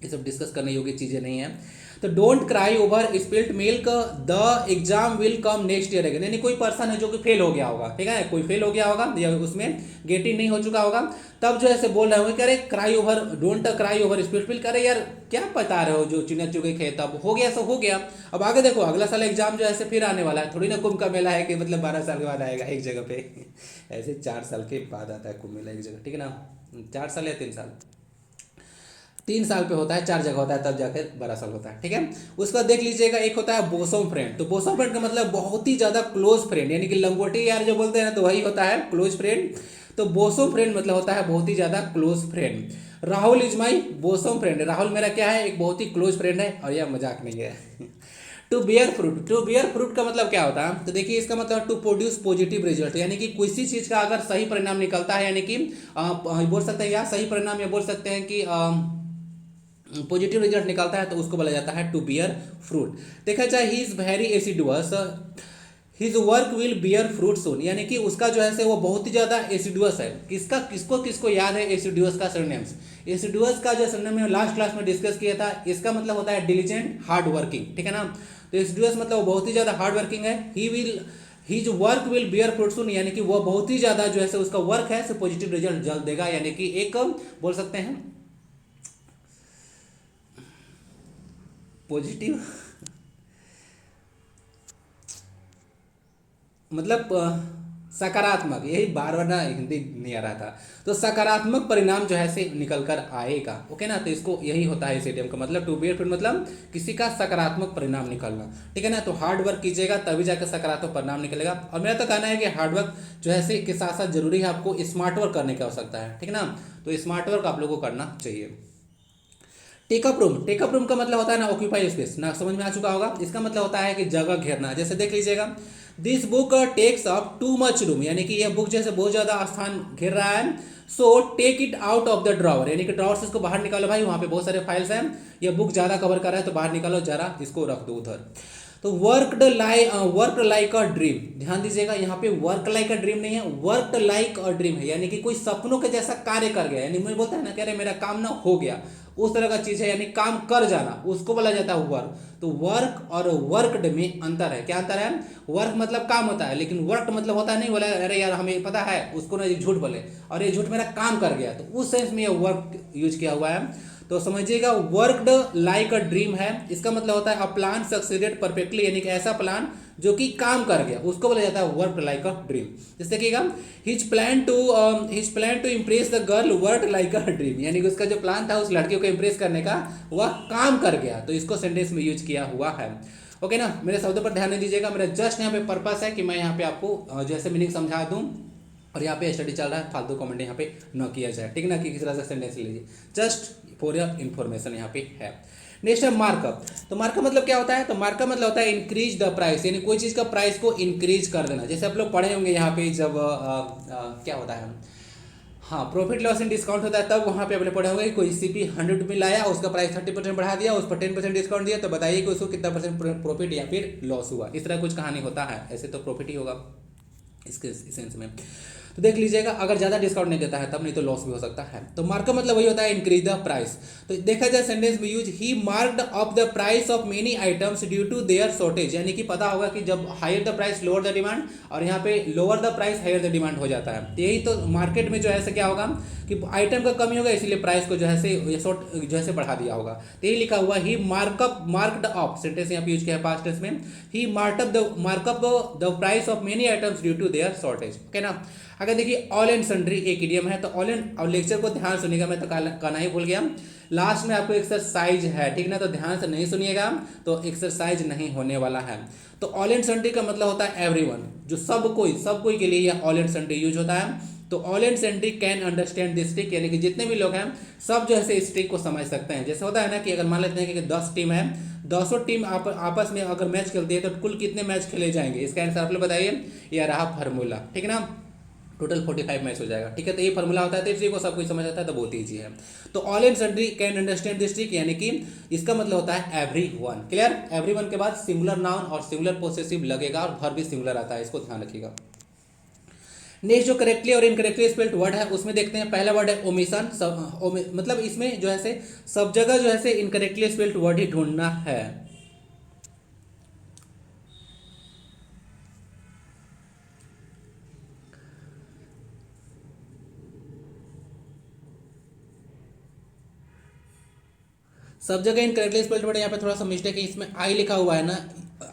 ये सब डिस्कस करने योग्य चीज़ें नहीं है। तो don't cry over spilled milk, the exam will come next year again. यानी कोई पर्सन है जो कि फेल हो गया होगा, ठीक है, कोई फेल हो गया होगा या उसमें गेट इन नहीं हो चुका होगा, तब जो है बोल रहे होंगे कि अरे cry over, don't cry over spilled milk. अरे यार क्या बता रहे हो, जो चुने चुके खे, तब हो गया सो हो गया। अब आगे देखो अगला साल एग्जाम जो है फिर आने वाला है, थोड़ी ना कुंभ का मेला है कि मतलब 12 साल के बाद आएगा एक जगह पे ऐसे 4 साल के बाद आता है कुंभ मेला एक जगह, ठीक है ना, 4 साल या 3 साल, 3 साल पे होता है, 4 जगह होता है, तब जाकर 12 साल होता है, ठीक है। उसका देख लीजिएगा, एक होता है बोसम फ्रेंड। तो बोसम फ्रेंड का मतलब बहुत ही ज़्यादा क्लोज फ्रेंड, यानी कि लंगोटी यार जो बोलते हैं ना, तो वही होता है क्लोज फ्रेंड। तो बोसम फ्रेंड मतलब होता है बहुत ही ज़्यादा close friend. Rahul is my bosom friend, Rahul मेरा क्या है, एक बहुत ही क्लोज फ्रेंड है, और यह मजाक नहीं है to bear fruit, to bear fruit का मतलब क्या होता है, तो देखिए इसका मतलब टू प्रोड्यूस पॉजिटिव रिजल्ट, यानी कि किसी चीज़ का अगर सही परिणाम निकलता है, यानी कि बोल सकते हैं या सही परिणाम, या बोल सकते हैं कि पॉजिटिव रिजल्ट निकलता है, तो उसको बोला जाता है टू बियर फ्रूट। देखा जाए he is very assiduous, his work will bear fruit soon, यानी कि उसका जो है से वो बहुत ही ज़्यादा एसिडुअस है। किसका किसको किसको याद है एसिडुअस का सरनेम्स? एसिडुअस का जो सरनेम है लास्ट क्लास में डिस्कस किया था, इसका मतलब होता है डिलिजेंट हार्ड वर्किंग, ठीक है ना। तो एसिडुअस मतलब वो बहुत ही ज़्यादा हार्ड वर्किंग है। His work will bear fruit soon, यानी कि वो बहुत ही ज़्यादा जो है से उसका वर्क है से पॉजिटिव रिजल्ट जल्द देगा, यानी कि एक बोल सकते हैं पॉजिटिव मतलब सकारात्मक, यही बार बार ना हिंदी नहीं आ रहा था, तो सकारात्मक परिणाम जो है से निकल कर आएगा, ओके ना। तो इसको यही होता है इस इडियम का मतलब टू बियर फ्रूट मतलब किसी का सकारात्मक परिणाम निकलना, ठीक है ना। तो हार्ड वर्क कीजिएगा तभी जाकर सकारात्मक परिणाम निकलेगा। और मेरा तो कहना है कि हार्ड वर्क जो है से के साथ साथ जरूरी है आपको स्मार्ट वर्क करने की आवश्यकता है, ठीक है ना। तो स्मार्ट वर्क आप लोगों को करना चाहिए। टेकअप रूम, टेकअप रूम का मतलब होता है ना ऑक्यूपाई स्पेस, ना समझ में आ चुका होगा। इसका मतलब होता है कि जगह घेरना। जैसे देख लीजिएगा, this book takes up too much room, यानी कि यह बुक जैसे बहुत ज़्यादा स्थान घेर रहा है। So take it out of the drawer, यानी कि ड्रॉवर से इसको बाहर निकालो भाई, वहाँ पे बहुत सारे फाइल्स हैं, यह बुक ज़्यादा कवर कर रहा है तो बाहर निकालो, जरा इसको रख दो उधर। तो वर्क लाइक अ ड्रीम, ध्यान दीजिएगा यहाँ पे वर्क लाइक अ ड्रीम नहीं है, वर्क लाइक अ ड्रीम है, यानी कि कोई सपनों के जैसा कार्य कर गया, यानी मुझे बोलता है ना कह रहे मेरा काम ना हो गया, उस तरह का चीज है, यानी काम कर जाना, उसको बोला जाता है वर्क। तो वर्क और वर्कड में अंतर है। क्या अंतर है? वर्क मतलब काम होता है, लेकिन वर्क मतलब होता है नहीं बोला अरे यार हमें पता है उसको ना, ये झूठ बोले और ये झूठ मेरा काम कर गया, तो उस सेंस में ये वर्क यूज किया हुआ है। तो समझिएगा वर्कड लाइक अ ड्रीम है, इसका मतलब होता है अ प्लान सक्सीडेड परफेक्टली, यानी कि ऐसा प्लान जो कि काम कर गया, उसको बोला जाता है वर्क लाइक अ ड्रीम। जैसे देखिएगा, his plan to impress the girl work like a dream, यानी कि उसका जो प्लान था उस लड़की को इम्प्रेस करने का वह काम कर गया, तो इसको सेंटेंस में यूज किया हुआ है, ओके ना। मेरे शब्दों पर ध्यान नहीं दीजिएगा, मेरा जस्ट यहाँ पे पर्पस है कि मैं यहाँ पे आपको जैसे मीनिंग समझा दूँ, और यहाँ पे स्टडी चल रहा है, फालतू कमेंट यहाँ पे न किया जाए, ठीक है ना, कि किसी तरह से सेंटेंस लीजिए, जस्ट फॉर योर इन्फॉर्मेशन यहाँ पे है। नेक्स्ट है मार्कअप। तो मार्कअप मतलब क्या होता है? तो मार्कअप मतलब होता है इंक्रीज द प्राइस, यानी कोई चीज़ का प्राइस को इंक्रीज कर देना। जैसे आप लोग पढ़े होंगे यहाँ पे जब क्या होता है, हाँ, प्रॉफिट लॉस एंड डिस्काउंट होता है, तब वहाँ पे अपने पढ़े होंगे कोई सीपी 100 रुपये लाया, उसका प्राइस 30% बढ़ा दिया, उस पर 10% डिस्काउंट दिया, तो बताइए कि उसको कितना परसेंट प्रॉफिट या फिर लॉस हुआ। इस तरह कुछ कहानी होता है, ऐसे तो प्रॉफिट ही होगा इसके सेंस में। तो देख लीजिएगा, अगर ज़्यादा डिस्काउंट नहीं देता है तब, नहीं तो लॉस भी हो सकता है। तो मार्कअप मतलब वही होता है इंक्रीज द प्राइस। तो देखा जाए सेंटेंस में use, he marked up the price of many items due to their shortage, यानी कि पता होगा कि जब higher the price lower the demand, और यहाँ पे lower the price higher the demand हो जाता है। तो यही तो मार्केट में जो है क्या होगा कि आइटम का कमी होगा, इसीलिए प्राइस को जो है शॉर्ट जो है बढ़ा दिया होगा। तो यही लिखा हुआ, ही मार्क्ड अप, सेंटेंस यहाँ पे यूज किया है पास्ट टेंस में, he mark up the price of many items due to their shortage, okay ना। अगर देखिए ऑल एंड सन्ड्री एक इडियम है, तो ऑल एंड, और लेक्चर को ध्यान सुनिएगा, मैं तो कहना ही भूल गया, लास्ट में आपको एक्सरसाइज है, ठीक ना, तो ध्यान से नहीं सुनिएगा तो एक्सरसाइज नहीं होने वाला है। तो ऑल एंड सन्ड्री का मतलब होता है एवरीवन, जो सब कोई के लिए यह ऑल एंड सन्ड्री यूज होता है। तो all and sundry can understand this trick, यानी कि जितने भी लोग हैं सब जो है इस ट्रिक को समझ सकते हैं। जैसे होता है ना कि अगर मान लेते हैं कि 10 टीम है, 10 टीम आपस में अगर मैच खेलती है तो कुल कितने मैच खेले जाएंगे, इसका आंसर आप लोग बताइए, यह रहा फार्मूला, ठीक है ना। टोटल 45 मैच हो जाएगा। ठीक है, तो ये फॉर्मूला होता है, तो इसी को सब कुछ समझ आता है तो बहुत ईजी है। तो all and sundry can understand this trick, यानी कि इसका मतलब होता है every one. Clear, every one के बाद सिंगुलर नाउन और सिंगुलर पोसेसिव लगेगा और वर्ब भी सिंगुलर आता है, इसको ध्यान रखिएगा। नेक्स्ट जो करेक्टली और इनकरेक्टली स्पेल्ड वर्ड है उसमें देखते हैं, पहला वर्ड है ओमिशन। मतलब इसमें जो है से सब जगह जो है से इनकरेक्टली स्पेल्ड वर्ड ही ढूंढना है। सब जगह इनकरेक्टली स्पेल्ड वर्ड, यहाँ पे थोड़ा सा मिस्टेक है, इसमें आई लिखा हुआ है ना,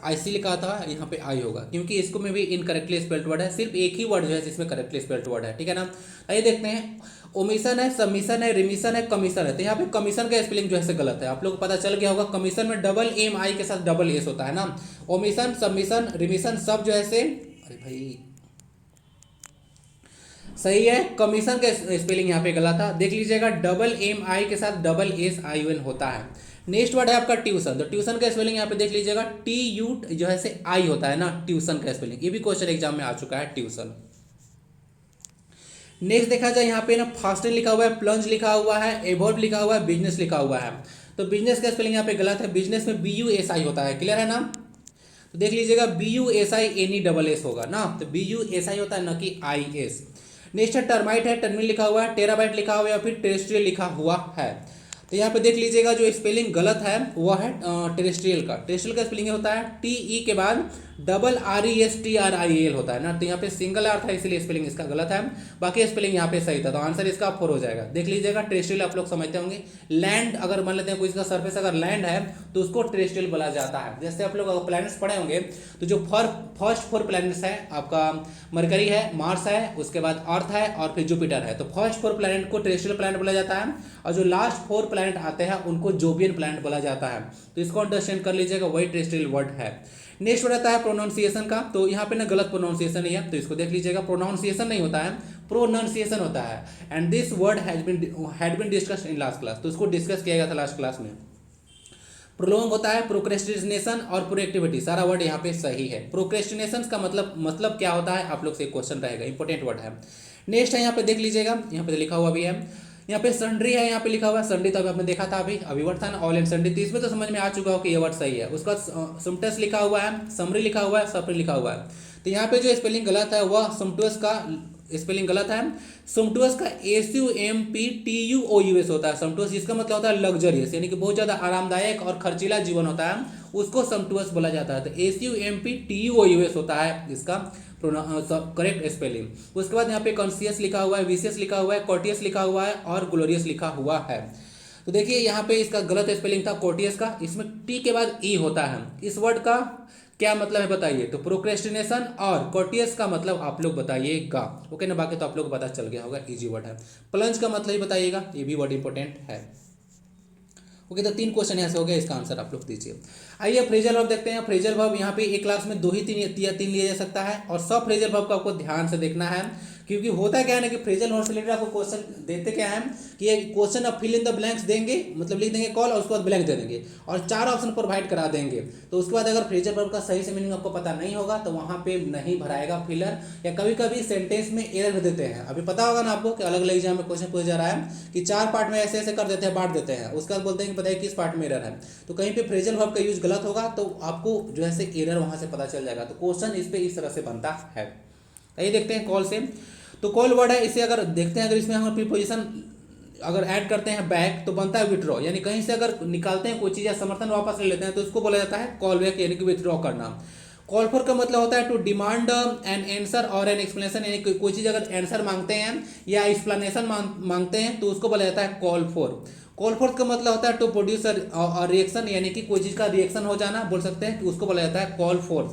आईसी लिखा था, यहाँ पे आई होगा क्योंकि इसको में भी इनकरेक्टली स्पेल्ड वर्ड है। सिर्फ एक ही वर्ड जो है इसमें करेक्टली स्पेल्ड वर्ड है। ठीक है ना, आइए देखते हैं। ओमिशन है, सबमिशन है, रिमिशन है, कमीशन है। तो यहाँ पे कमीशन का स्पेलिंग जो है गलत है, आप लोग को पता चल गया होगा। कमीशन में डबल एम आई के साथ डबल एस होता है ना। ओमिशन, सबमिशन, रिमिशन सब जो है अरे भाई सही है, कमीशन का स्पेलिंग यहाँ पे गलत था, देख लीजिएगा, डबल एम आई के साथ डबल एस आई एन होता है। नेक्स्ट वर्ड है आपका ट्यूशन। तो ट्यूशन का स्पेलिंग यहाँ पे देख लीजिएगा, टी यू जो है आई होता है ना, ट्यूशन का स्पेलिंग। ये भी क्वेश्चन एग्जाम में आ चुका है, ट्यूशन। नेक्स्ट देखा जाए यहाँ पे ना, फास्टन लिखा हुआ है, प्लंज लिखा हुआ है, एवॉल्व लिखा हुआ है, बिजनेस लिखा हुआ है। तो बिजनेस का स्पेलिंग यहाँ पे गलत है, बिजनेस में बी यू एस आई होता है। क्लियर है ना, तो देख लीजिएगा, B U S I N E double S होगा ना, तो बी यू एस आई होता है न कि आई एस। नेक्स्ट है टर्माइट है, टर्मिल लिखा हुआ है, टेराबाइट लिखा हुआ है या फिर टेरेस्ट्रियल लिखा हुआ है। तो यहाँ पे देख लीजिएगा, जो स्पेलिंग गलत है वो है टेरेस्ट्रियल का। टेरेस्ट्रियल का स्पेलिंग होता है टी ई के बाद double R E S T R I L होता है ना, तो यहाँ पे सिंगल आर था इसलिए स्पेलिंग इसका गलत है, बाकी स्पेलिंग यहाँ पे सही था, तो आंसर इसका 4 हो जाएगा। देख लीजिएगा, टेरेस्ट्रियल आप लोग समझते होंगे, लैंड अगर मान लेते हैं कोई इसका सरफेस अगर लैंड है तो उसको टेरेस्ट्रियल बोला जाता है। जैसे आप लोग प्लैनेट्स पढ़े होंगे, तो जो फर्स्ट 4 प्लैनेट्स है आपका, मरकरी है, मार्स है, उसके बाद अर्थ है और फिर जुपिटर है, तो फर्स्ट 4 प्लैनेट को टेरेस्ट्रियल प्लैनेट बोला जाता है, और जो लास्ट 4 प्लैनेट आते हैं उनको जोबियन प्लैनेट बोला जाता है। तो इसको अंडरस्टैंड कर लीजिएगा, वही टेरेस्ट्रियल वर्ड है। नेक्स्ट हो जाता है प्रोनाउंसिएशन का। तो यहाँ पे ना गलत प्रोनाउंसिएशन ही है, तो इसको देख लीजिएगा, प्रोनाउंसिएशन नहीं होता है, प्रोनाउंसिएशन होता है। And this word had been discussed in last class, तो इसको डिस्कस किया गया था लास्ट क्लास में। प्रोलोंग होता है, प्रोक्रेस्टिनेशन और प्रोएक्टिविटी, सारा वर्ड यहाँ पे सही है। प्रोक्रेस्टिनेशन का मतलब क्या होता है, आप लोग से एक क्वेश्चन रहेगा, इंपॉर्टेंट वर्ड है। नेक्स्ट है यहाँ पे देख लीजिएगा, यहाँ पे लिखा हुआ भी है, यहाँ पे सन्ड्री है, यहाँ पे लिखा हुआ है सन्ड्री, तो अभी आपने देखा था, अभी वर्ड था ना ऑल एंड सन्ड्री, तो इसमें तो समझ में आ चुका हो कि ये वर्ड सही है। उसका सुम्पटस लिखा हुआ है, समरी लिखा हुआ है, सप्री लिखा हुआ है। तो यहाँ पे जो स्पेलिंग गलत है वह सुम्पटस का स्पेलिंग गलत है। सुम्पटस का SUMPTUOUS होता है सुम्पटस, जिसका मतलब होता है लग्जरियस, यानी कि बहुत ज़्यादा आरामदायक और खर्चीला जीवन होता है, उसको सुम्पटस बोला जाता है। तो SUMPTUOUS होता है इसका करेक्ट स्पेलिंग। उसके बाद यहाँ पे कॉन्सियस लिखा हुआ है, विशियस लिखा हुआ है, कॉर्टियस लिखा हुआ है और ग्लोरियस लिखा हुआ है। तो देखिए यहाँ पे इसका गलत स्पेलिंग था कॉर्टियस का, इसमें टी के बाद ई होता है। इस वर्ड का क्या मतलब है बताइए, तो प्रोक्रेस्टिनेशन और कॉर्टियस का मतलब आप लोग बताइएगा, ओके ना, बाकी तो आप लोग पता चल गया होगा, इजी वर्ड है। प्लंज का मतलब ही बताइएगा, ये भी वर्ड इंपॉर्टेंट है। ओके, तो 3 क्वेश्चन यहाँ से हो गया, इसका आंसर आप लोग दीजिए। आइए फ्रेजल वर्ब देखते हैं। फ्रेजल वर्ब यहाँ पे एक क्लास में 2 ही 3 या 3 लिया जा सकता है, और सब फ्रेजल वर्ब को आपको ध्यान से देखना है, क्योंकि होता क्या है ना कि फ्रेजल वर्ब से रिलेटेड आपको क्वेश्चन देते क्या है कि ये क्वेश्चन आप फिल इन द ब्लैंक्स देंगे, मतलब लिख देंगे कॉल और उसके बाद ब्लैंक दे देंगे और 4 ऑप्शन प्रोवाइड करा देंगे। तो उसके बाद अगर फ्रेजल वर्ब का सही से मीनिंग आपको पता नहीं होगा तो वहाँ पे नहीं भराएगा फिलर, या कभी कभी सेंटेंस में एरर भी देते हैं। अभी पता होगा ना आपको कि अलग अलग एग्जाम में क्वेश्चन पूछा जा रहा है कि 4 पार्ट में ऐसे ऐसे कर देते हैं, बांट देते हैं, उसके बाद बोलते हैं कि बताइए किस पार्ट में एरर है। तो कहीं पे फ्रेजल वर्ब का यूज गलत होगा तो आपको जो है से एरर वहाँ से पता चल जाएगा। तो क्वेश्चन इस पे इस तरह से बनता है। आइए देखते हैं कॉल से। तो कॉल वर्ड है, इसे अगर देखते हैं, अगर इसमें हम प्रीपोजिशन अगर ऐड करते हैं बैक तो बनता है विथड्रॉ, यानी कहीं से अगर निकालते हैं कोई चीज़ या समर्थन वापस ले लेते हैं तो उसको बोला जाता है कॉल बैक, यानी कि विथड्रॉ करना। कॉल फॉर का मतलब होता है टू डिमांड एन आंसर और एन एक्सप्लेनेशन, यानी कोई चीज़ अगर आंसर मांगते हैं या एक्सप्लेनेशन मांगते हैं तो उसको बोला जाता है कॉल फॉर। कॉल फॉर का मतलब होता है टू प्रोड्यूस रिएक्शन, यानी कि कोई चीज़ का रिएक्शन हो जाना, बोल सकते हैं कि उसको बोला जाता है कॉल फॉर।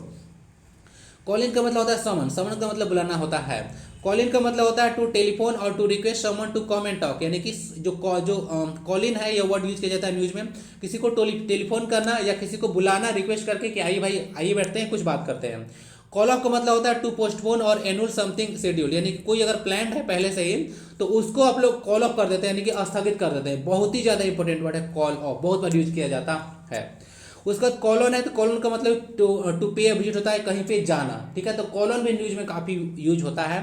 कॉल इन का मतलब होता है समन, समन का मतलब बुलाना होता है। कॉल इन का मतलब होता है टू टेलीफोन और to request someone to come and talk, यानी कि जो कॉल इन है, यह वर्ड यूज किया जाता है न्यूज में, किसी को टेलीफोन करना या किसी को बुलाना रिक्वेस्ट करके कि आइए भाई आइए बैठते हैं कुछ बात करते हैं। कॉल ऑफ का मतलब होता है टू पोस्टपोन और एनुअल समथिंग शेड्यूल, यानी कि कोई अगर प्लान है पहले से ही तो उसको आप लोग कॉल ऑफ कर देते हैं, यानी कि स्थगित कर देते हैं। बहुत ही ज़्यादा इंपॉर्टेंट वर्ड है कॉल ऑफ, बहुत बार यूज किया जाता है। उसके बाद कॉलोन है, तो कॉलोन का मतलब टू पे विजिट होता है, कहीं पे जाना, ठीक है, तो कॉलोन भी न्यूज में काफ़ी यूज होता है।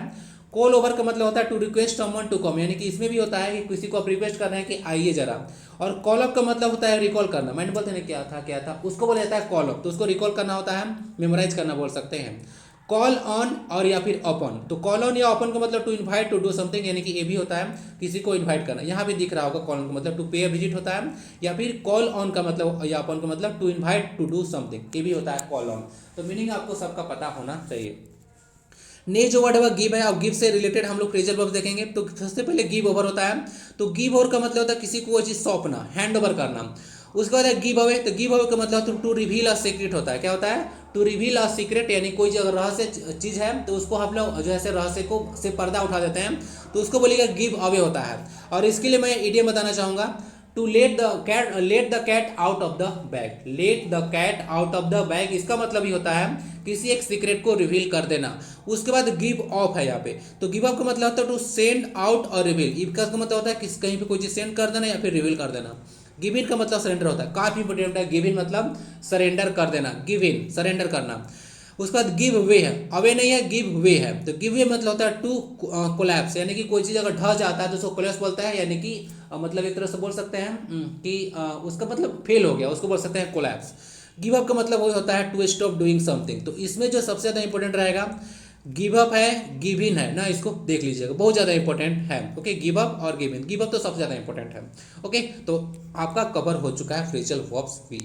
कॉल ओवर का मतलब होता है to request someone to come, यानी कि इसमें भी होता है कि किसी को आप रिक्वेस्ट कर रहे हैं कि आइए जरा। और कॉल अप का मतलब होता है रिकॉल करना, मैंने बोलते हैं क्या था उसको बोला जाता है कॉल अप, तो उसको रिकॉल करना होता है, मेमोराइज करना बोल सकते हैं। कॉल ऑन और या फिर ओपन, तो कॉल ऑन या ओपन का मतलब to invite to do something, यानी कि ये भी होता है किसी को इनवाइट करना। यहाँ भी दिख रहा होगा कॉल ऑन का मतलब टू पे विजिट होता है, या फिर कॉल ऑन का मतलब या ओपन का मतलब to invite to do something, ये भी होता है कॉल ऑन। तो मीनिंग आपको सबका पता होना चाहिए। नेक्स्ट जो वर्ड है गिव है, और गिव से रिलेटेड हम लोग फ्रेजल वर्ब देखेंगे। तो सबसे पहले गिव ओवर होता है, तो गिव ओवर का मतलब होता है किसी को वो चीज़ सौंपना, हैंड ओवर करना। उसके बाद है गिव अवे, तो गिव अवे का मतलब टू रिवील अ सीक्रेट होता है। क्या होता है? टू रिवील अ सीक्रेट, यानी कोई अगर रहस्य चीज़ है तो उसको हम लोग जो है रहस्य को से पर्दा उठा देते हैं, तो उसको बोलिएगा गिव अवे होता है। और इसके लिए मैं इडियम बताना चाहूँगा, to let the cat out of the bag. Let the cat out of the bag, इसका मतलब ही होता है किसी एक सीक्रेट को रिवील कर देना। उसके बाद गिव ऑफ है यहाँ पे, तो गिव ऑफ का मतलब होता है टू सेंड आउट और रिवील। इसका मतलब होता है कि कहीं पे कोई चीज़ सेंड कर देना या फिर रिवील कर देना। गिव इन का मतलब सरेंडर होता है, काफी इंपोर्टेंट है। गिव इन मतलब सरेंडर कर देना, गिव इन सरेंडर करना। उसके बाद गिव वे है, अवे नहीं है, गिव वे है। तो गिव वे मतलब होता है टू कोलैप्स, यानी कि कोई चीज़ अगर ढह जाता है तो उसको कोलैप्स बोलता है, यानी कि मतलब एक तरह से बोल सकते हैं कि उसका मतलब फेल हो गया, उसको बोल सकते हैं कोलैप्स। गिव अप का मतलब वो होता है टू स्टॉप डूइंग समथिंग। तो इसमें जो सबसे ज़्यादा इंपॉर्टेंट रहेगा गिव अप है, गिव इन है ना, इसको देख लीजिएगा, बहुत ज़्यादा इंपॉर्टेंट है। ओके, गिव अप और गिव इन, गिव अप तो सबसे ज़्यादा इंपॉर्टेंट है। ओके, तो आपका कवर हो चुका है फ्रेजल वर्ब्स भी।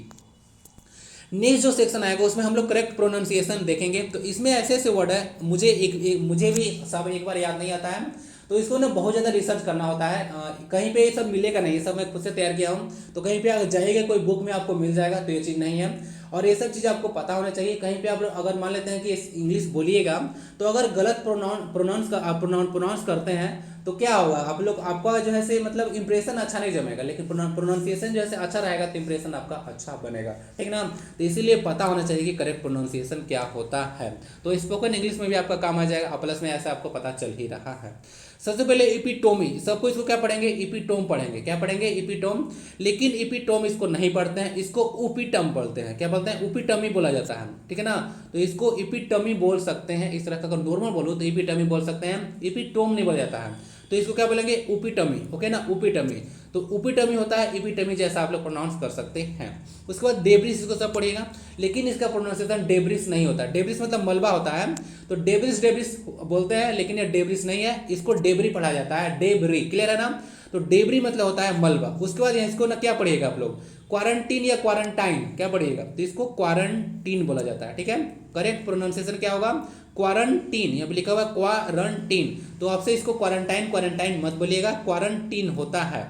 नेक्स्ट जो सेक्शन आएगा उसमें हम लोग करेक्ट प्रोनाउंसिएशन देखेंगे। तो इसमें ऐसे ऐसे वर्ड है, मुझे भी सब एक बार याद नहीं आता है, तो इसको ना बहुत ज़्यादा रिसर्च करना होता है। कहीं पे ये सब मिलेगा नहीं, ये सब मैं खुद से तैयार किया हूँ। तो कहीं पे अगर जाइएगा कोई बुक में आपको मिल जाएगा, तो ये चीज़ नहीं है। और ये सब चीज़ आपको पता होना चाहिए। कहीं पे आप अगर मान लेते हैं कि इंग्लिश बोलिएगा, तो अगर गलत प्रोनाउंस करते हैं तो क्या होगा, आप लोग आपका जो है से मतलब इंप्रेशन अच्छा नहीं जमेगा, लेकिन प्रोनाउंसिएशन जो है अच्छा रहेगा तो इंप्रेशन आपका अच्छा बनेगा, ठीक ना। तो इसीलिए पता होना चाहिए कि करेक्ट प्रोनाउंसिएशन क्या होता है। तो स्पोकन इंग्लिश में भी आपका काम आ जाएगा, प्लस में ऐसा आपको पता चल ही रहा है। सबसे पहले इपिटोमी, सबको इसको क्या पढ़ेंगे, इपिटोम पढ़ेंगे। क्या पढ़ेंगे? इपिटोम। लेकिन इपिटोम इसको नहीं पढ़ते हैं, इसको उपिटम पढ़ते हैं। क्या बोलते हैं? उपिटमी बोला जाता है, ठीक है ना। तो इसको इपिटमी बोल सकते हैं, इस तरह का अगर नॉर्मल बोलो तो इपिटमी बोल सकते हैं, इपिटोम नहीं बोला जाता है। तो इसको क्या बोलेंगे? उपिटमी। ओके ना, उपिटमी। तो उपिटमी होता है, इपिटमी जैसा आप लोग प्रोनाउंस कर सकते हैं। उसके बाद डेब्रिस, इसको सब पढ़िएगा, लेकिन इसका प्रोनाउंसिएशन डेब्रिस नहीं होता। डेब्रिस मतलब मलबा होता है, तो डेब्रिस डेब्रिस बोलते हैं, लेकिन ये डेब्रिस नहीं है, इसको डेबरी पढ़ा जाता है, डेबरी। क्लियर है ना। तो डेबरी मतलब होता है मलबा। उसके बाद इसको ना क्या पढ़िएगा आप लोग, क्वारंटीन या क्वारंटाइन, क्या पढ़िएगा? तो इसको क्वारंटीन बोला जाता है, ठीक है। करेक्ट प्रोनाउंसिएशन क्या होगा? क्वारंटीन। यहाँ पे लिखा हुआ क्वारंटीन, तो आपसे इसको क्वारंटाइन क्वारंटाइन मत बोलिएगा, क्वारंटीन होता है।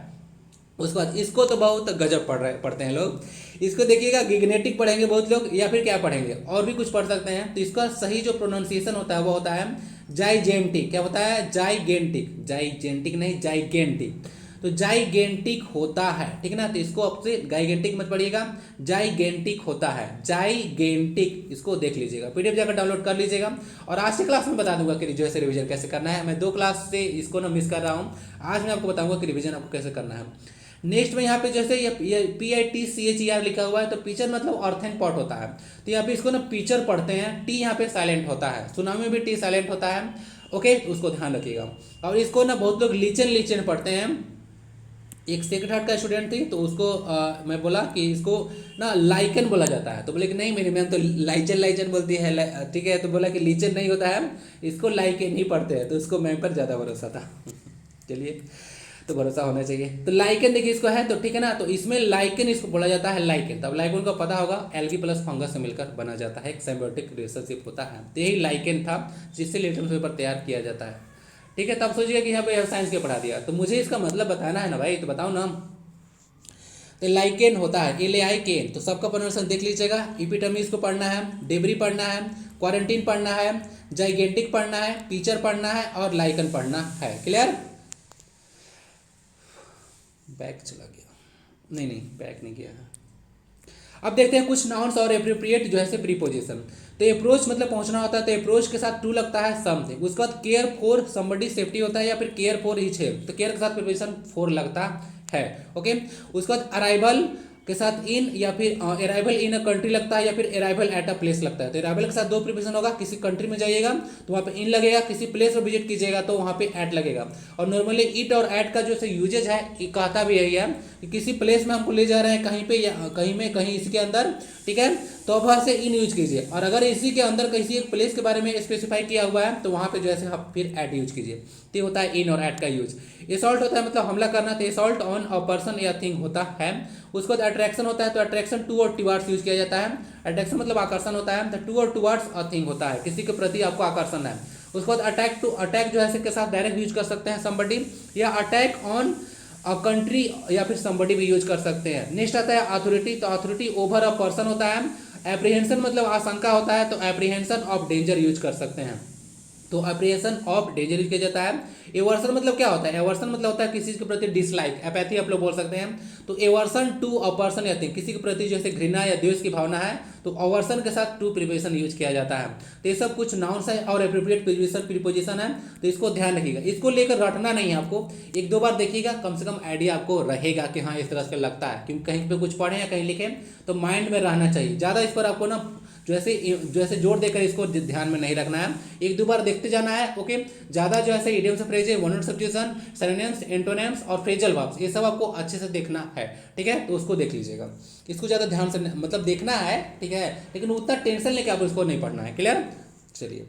उसके बाद इसको तो बहुत गजब पढ़ते हैं लोग, इसको देखिएगा गिग्नेटिक पढ़ेंगे बहुत लोग, या फिर क्या पढ़ेंगे और भी कुछ पढ़ सकते हैं। तो इसका सही जो प्रोनाउंसिएशन होता है वो होता है जाइजेंटिक। क्या होता है? जाइगेंटिक, जाइजेंटिक नहीं, जाइगेंटिक। तो जाइगेंटिक होता है, ठीक है ना। तो इसको आपसे गाइगेंटिक मत पढ़िएगा, जाइगेंटिक होता है, जाइगेंटिक। इसको देख लीजिएगा, पीडीएफ जाकर डाउनलोड कर लीजिएगा। और आज की क्लास में बता दूंगा कि जो है रिवीजन कैसे करना है। मैं 2 क्लास से इसको ना मिस कर रहा हूँ, आज मैं आपको बताऊंगा कि रिवीजन आपको कैसे करना है। नेक्स्ट में यहाँ पे जैसे ये PITCHER लिखा हुआ है, तो पिक्चर मतलब ऑर्थेन पॉट होता है। तो यहाँ पे इसको ना पिक्चर पढ़ते हैं, टी यहाँ पे साइलेंट होता है, सुनामी में भी टी साइलेंट होता है। ओके, उसको ध्यान रखिएगा। और इसको ना बहुत लोग लीचन लीचन पढ़ते हैं। एक सेकंड हार्ट का स्टूडेंट थी, तो उसको मैं बोला कि इसको ना लाइकन बोला जाता है, तो बोले कि नहीं मेरी मैम तो लाइचन लाइचन बोलती है, ठीक है। तो बोला कि लीचन नहीं होता है, इसको लाइकन ही पढ़ते हैं। तो उसको मैम पर ज़्यादा भरोसा था चलिए, तो भरोसा होना चाहिए। तो लाइकन देखिए इसको है, तो ठीक है ना। तो इसमें लाइकन इसको बोला जाता है लाइकन। तब लाइकन को पता होगा, एल्गी प्लस फंगस से मिलकर बना जाता है, एक सिम्बायोटिक रिलेशनशिप होता है। तो यही लाइकन था जिससे लिटरेचर पेपर तैयार किया जाता है, ठीक है। तब सोचिएगा कि यहाँ पे साइंस के पढ़ा दिया, तो मुझे इसका मतलब बताना है ना भाई, तो बताओ ना। तो लाइकेन होता है, LAIKN। तो सबका प्रोनाउंसिएशन देख लीजिएगा। इपिटमी इसको पढ़ना है, डेबरी पढ़ना है, क्वारंटीन पढ़ना है, जाइगेंटिक पढ़ना है, पिक्चर पढ़ना है और लाइकन पढ़ना है। क्लियर? बैक चला गया, नहीं बैक नहीं गया है। अब देखते हैं कुछ नाउन्स और एप्रोप्रिएट जो है से प्रीपोजिशन। तो अप्रोच मतलब पहुंचना होता है, तो अप्रोच के साथ टू लगता है समथिंग। उसके बाद केयर फॉर समबडी सेफ्टी होता है, या फिर केयर फॉर ईच हेल्प, तो केयर के साथ प्रीपोजिशन फॉर लगता है। ओके, उसके बाद अराइवल के साथ इन या फिर अराइवल इन अ कंट्री लगता है या फिर अराइवल एट अ प्लेस लगता है। तो अराइवल के साथ दो प्रिपोजिशन होगा, किसी कंट्री में जाइएगा तो वहाँ पे इन लगेगा, किसी प्लेस पर विजिट कीजिएगा तो वहाँ पे एट लगेगा। और नॉर्मली इट और एट का जो यूजेज है ये कहता भी यही है कि किसी प्लेस में हमको ले जा रहे हैं कहीं पे या कहीं में कहीं इसके अंदर, ठीक है, तो अब वहाँ से इन यूज कीजिए। और अगर इसी के अंदर किसी एक प्लेस के बारे में स्पेसिफाई किया हुआ है तो वहाँ पे जो है आप फिर एट यूज कीजिए। तो होता है इन और एट का यूज। असॉल्ट होता है मतलब हमला करना, तो असॉल्ट ऑन अ पर्सन या थिंग होता है। उसके बाद अट्रैक्शन होता है, तो अट्रैक्शन टू और टुवर्ड्स यूज किया जाता है। अट्रैक्शन मतलब आकर्षण होता है, तो टू और टुवर्ड्स अ थिंग होता है, किसी के प्रति आपको आकर्षण है। उसके बाद अटैक टू, अटैक जो है के साथ डायरेक्ट यूज कर सकते हैं समबडी, या अटैक ऑन अ कंट्री या फिर समबडी भी यूज कर सकते हैं। नेक्स्ट आता है अथॉरिटी, तो अथॉरिटी ओवर अ पर्सन होता है। एप्रीहेंशन मतलब आशंका होता है, तो एप्रीहेंशन ऑफ डेंजर यूज कर सकते हैं, तो एप्रीहेंशन ऑफ डेंजर यूज किया जाता है। एवर्सन मतलब क्या होता है, एवर्सन मतलब होता है किसी के प्रति डिसलाइक, एपैथी आप लोग बोल सकते हैं। तो एवर्सन टू अ पर्सन या थिंग, किसी के प्रति जैसे घृणा या द्वेष की भावना है तो अवर्सन के साथ टू प्रीपोजिशन यूज किया जाता है। तो ये सब कुछ नाउन्स है और एप्रोप्रिएट प्रीपोजिशन है, तो इसको ध्यान रखिएगा। इसको लेकर रटना नहीं है आपको, एक दो बार देखिएगा, कम से कम आइडिया आपको रहेगा कि हाँ इस तरह से लगता है, क्योंकि कहीं पे कुछ पढ़े या कहीं लिखे तो माइंड में रहना चाहिए। ज़्यादा इस पर आपको ना जैसे जोर देकर इसको ध्यान में नहीं रखना है, एक दो बार देखते जाना है। ओके, ज़्यादा जो है इडियम्स फ्रेज है, one word substitution, synonyms, antonyms और फ्रेजल वर्ब्स, ये सब आपको अच्छे से देखना है, ठीक है, तो उसको देख लीजिएगा। इसको ज़्यादा ध्यान से मतलब देखना है, ठीक है, लेकिन उतना टेंशन लेके आप इसको नहीं पढ़ना है। क्लियर? चलिए,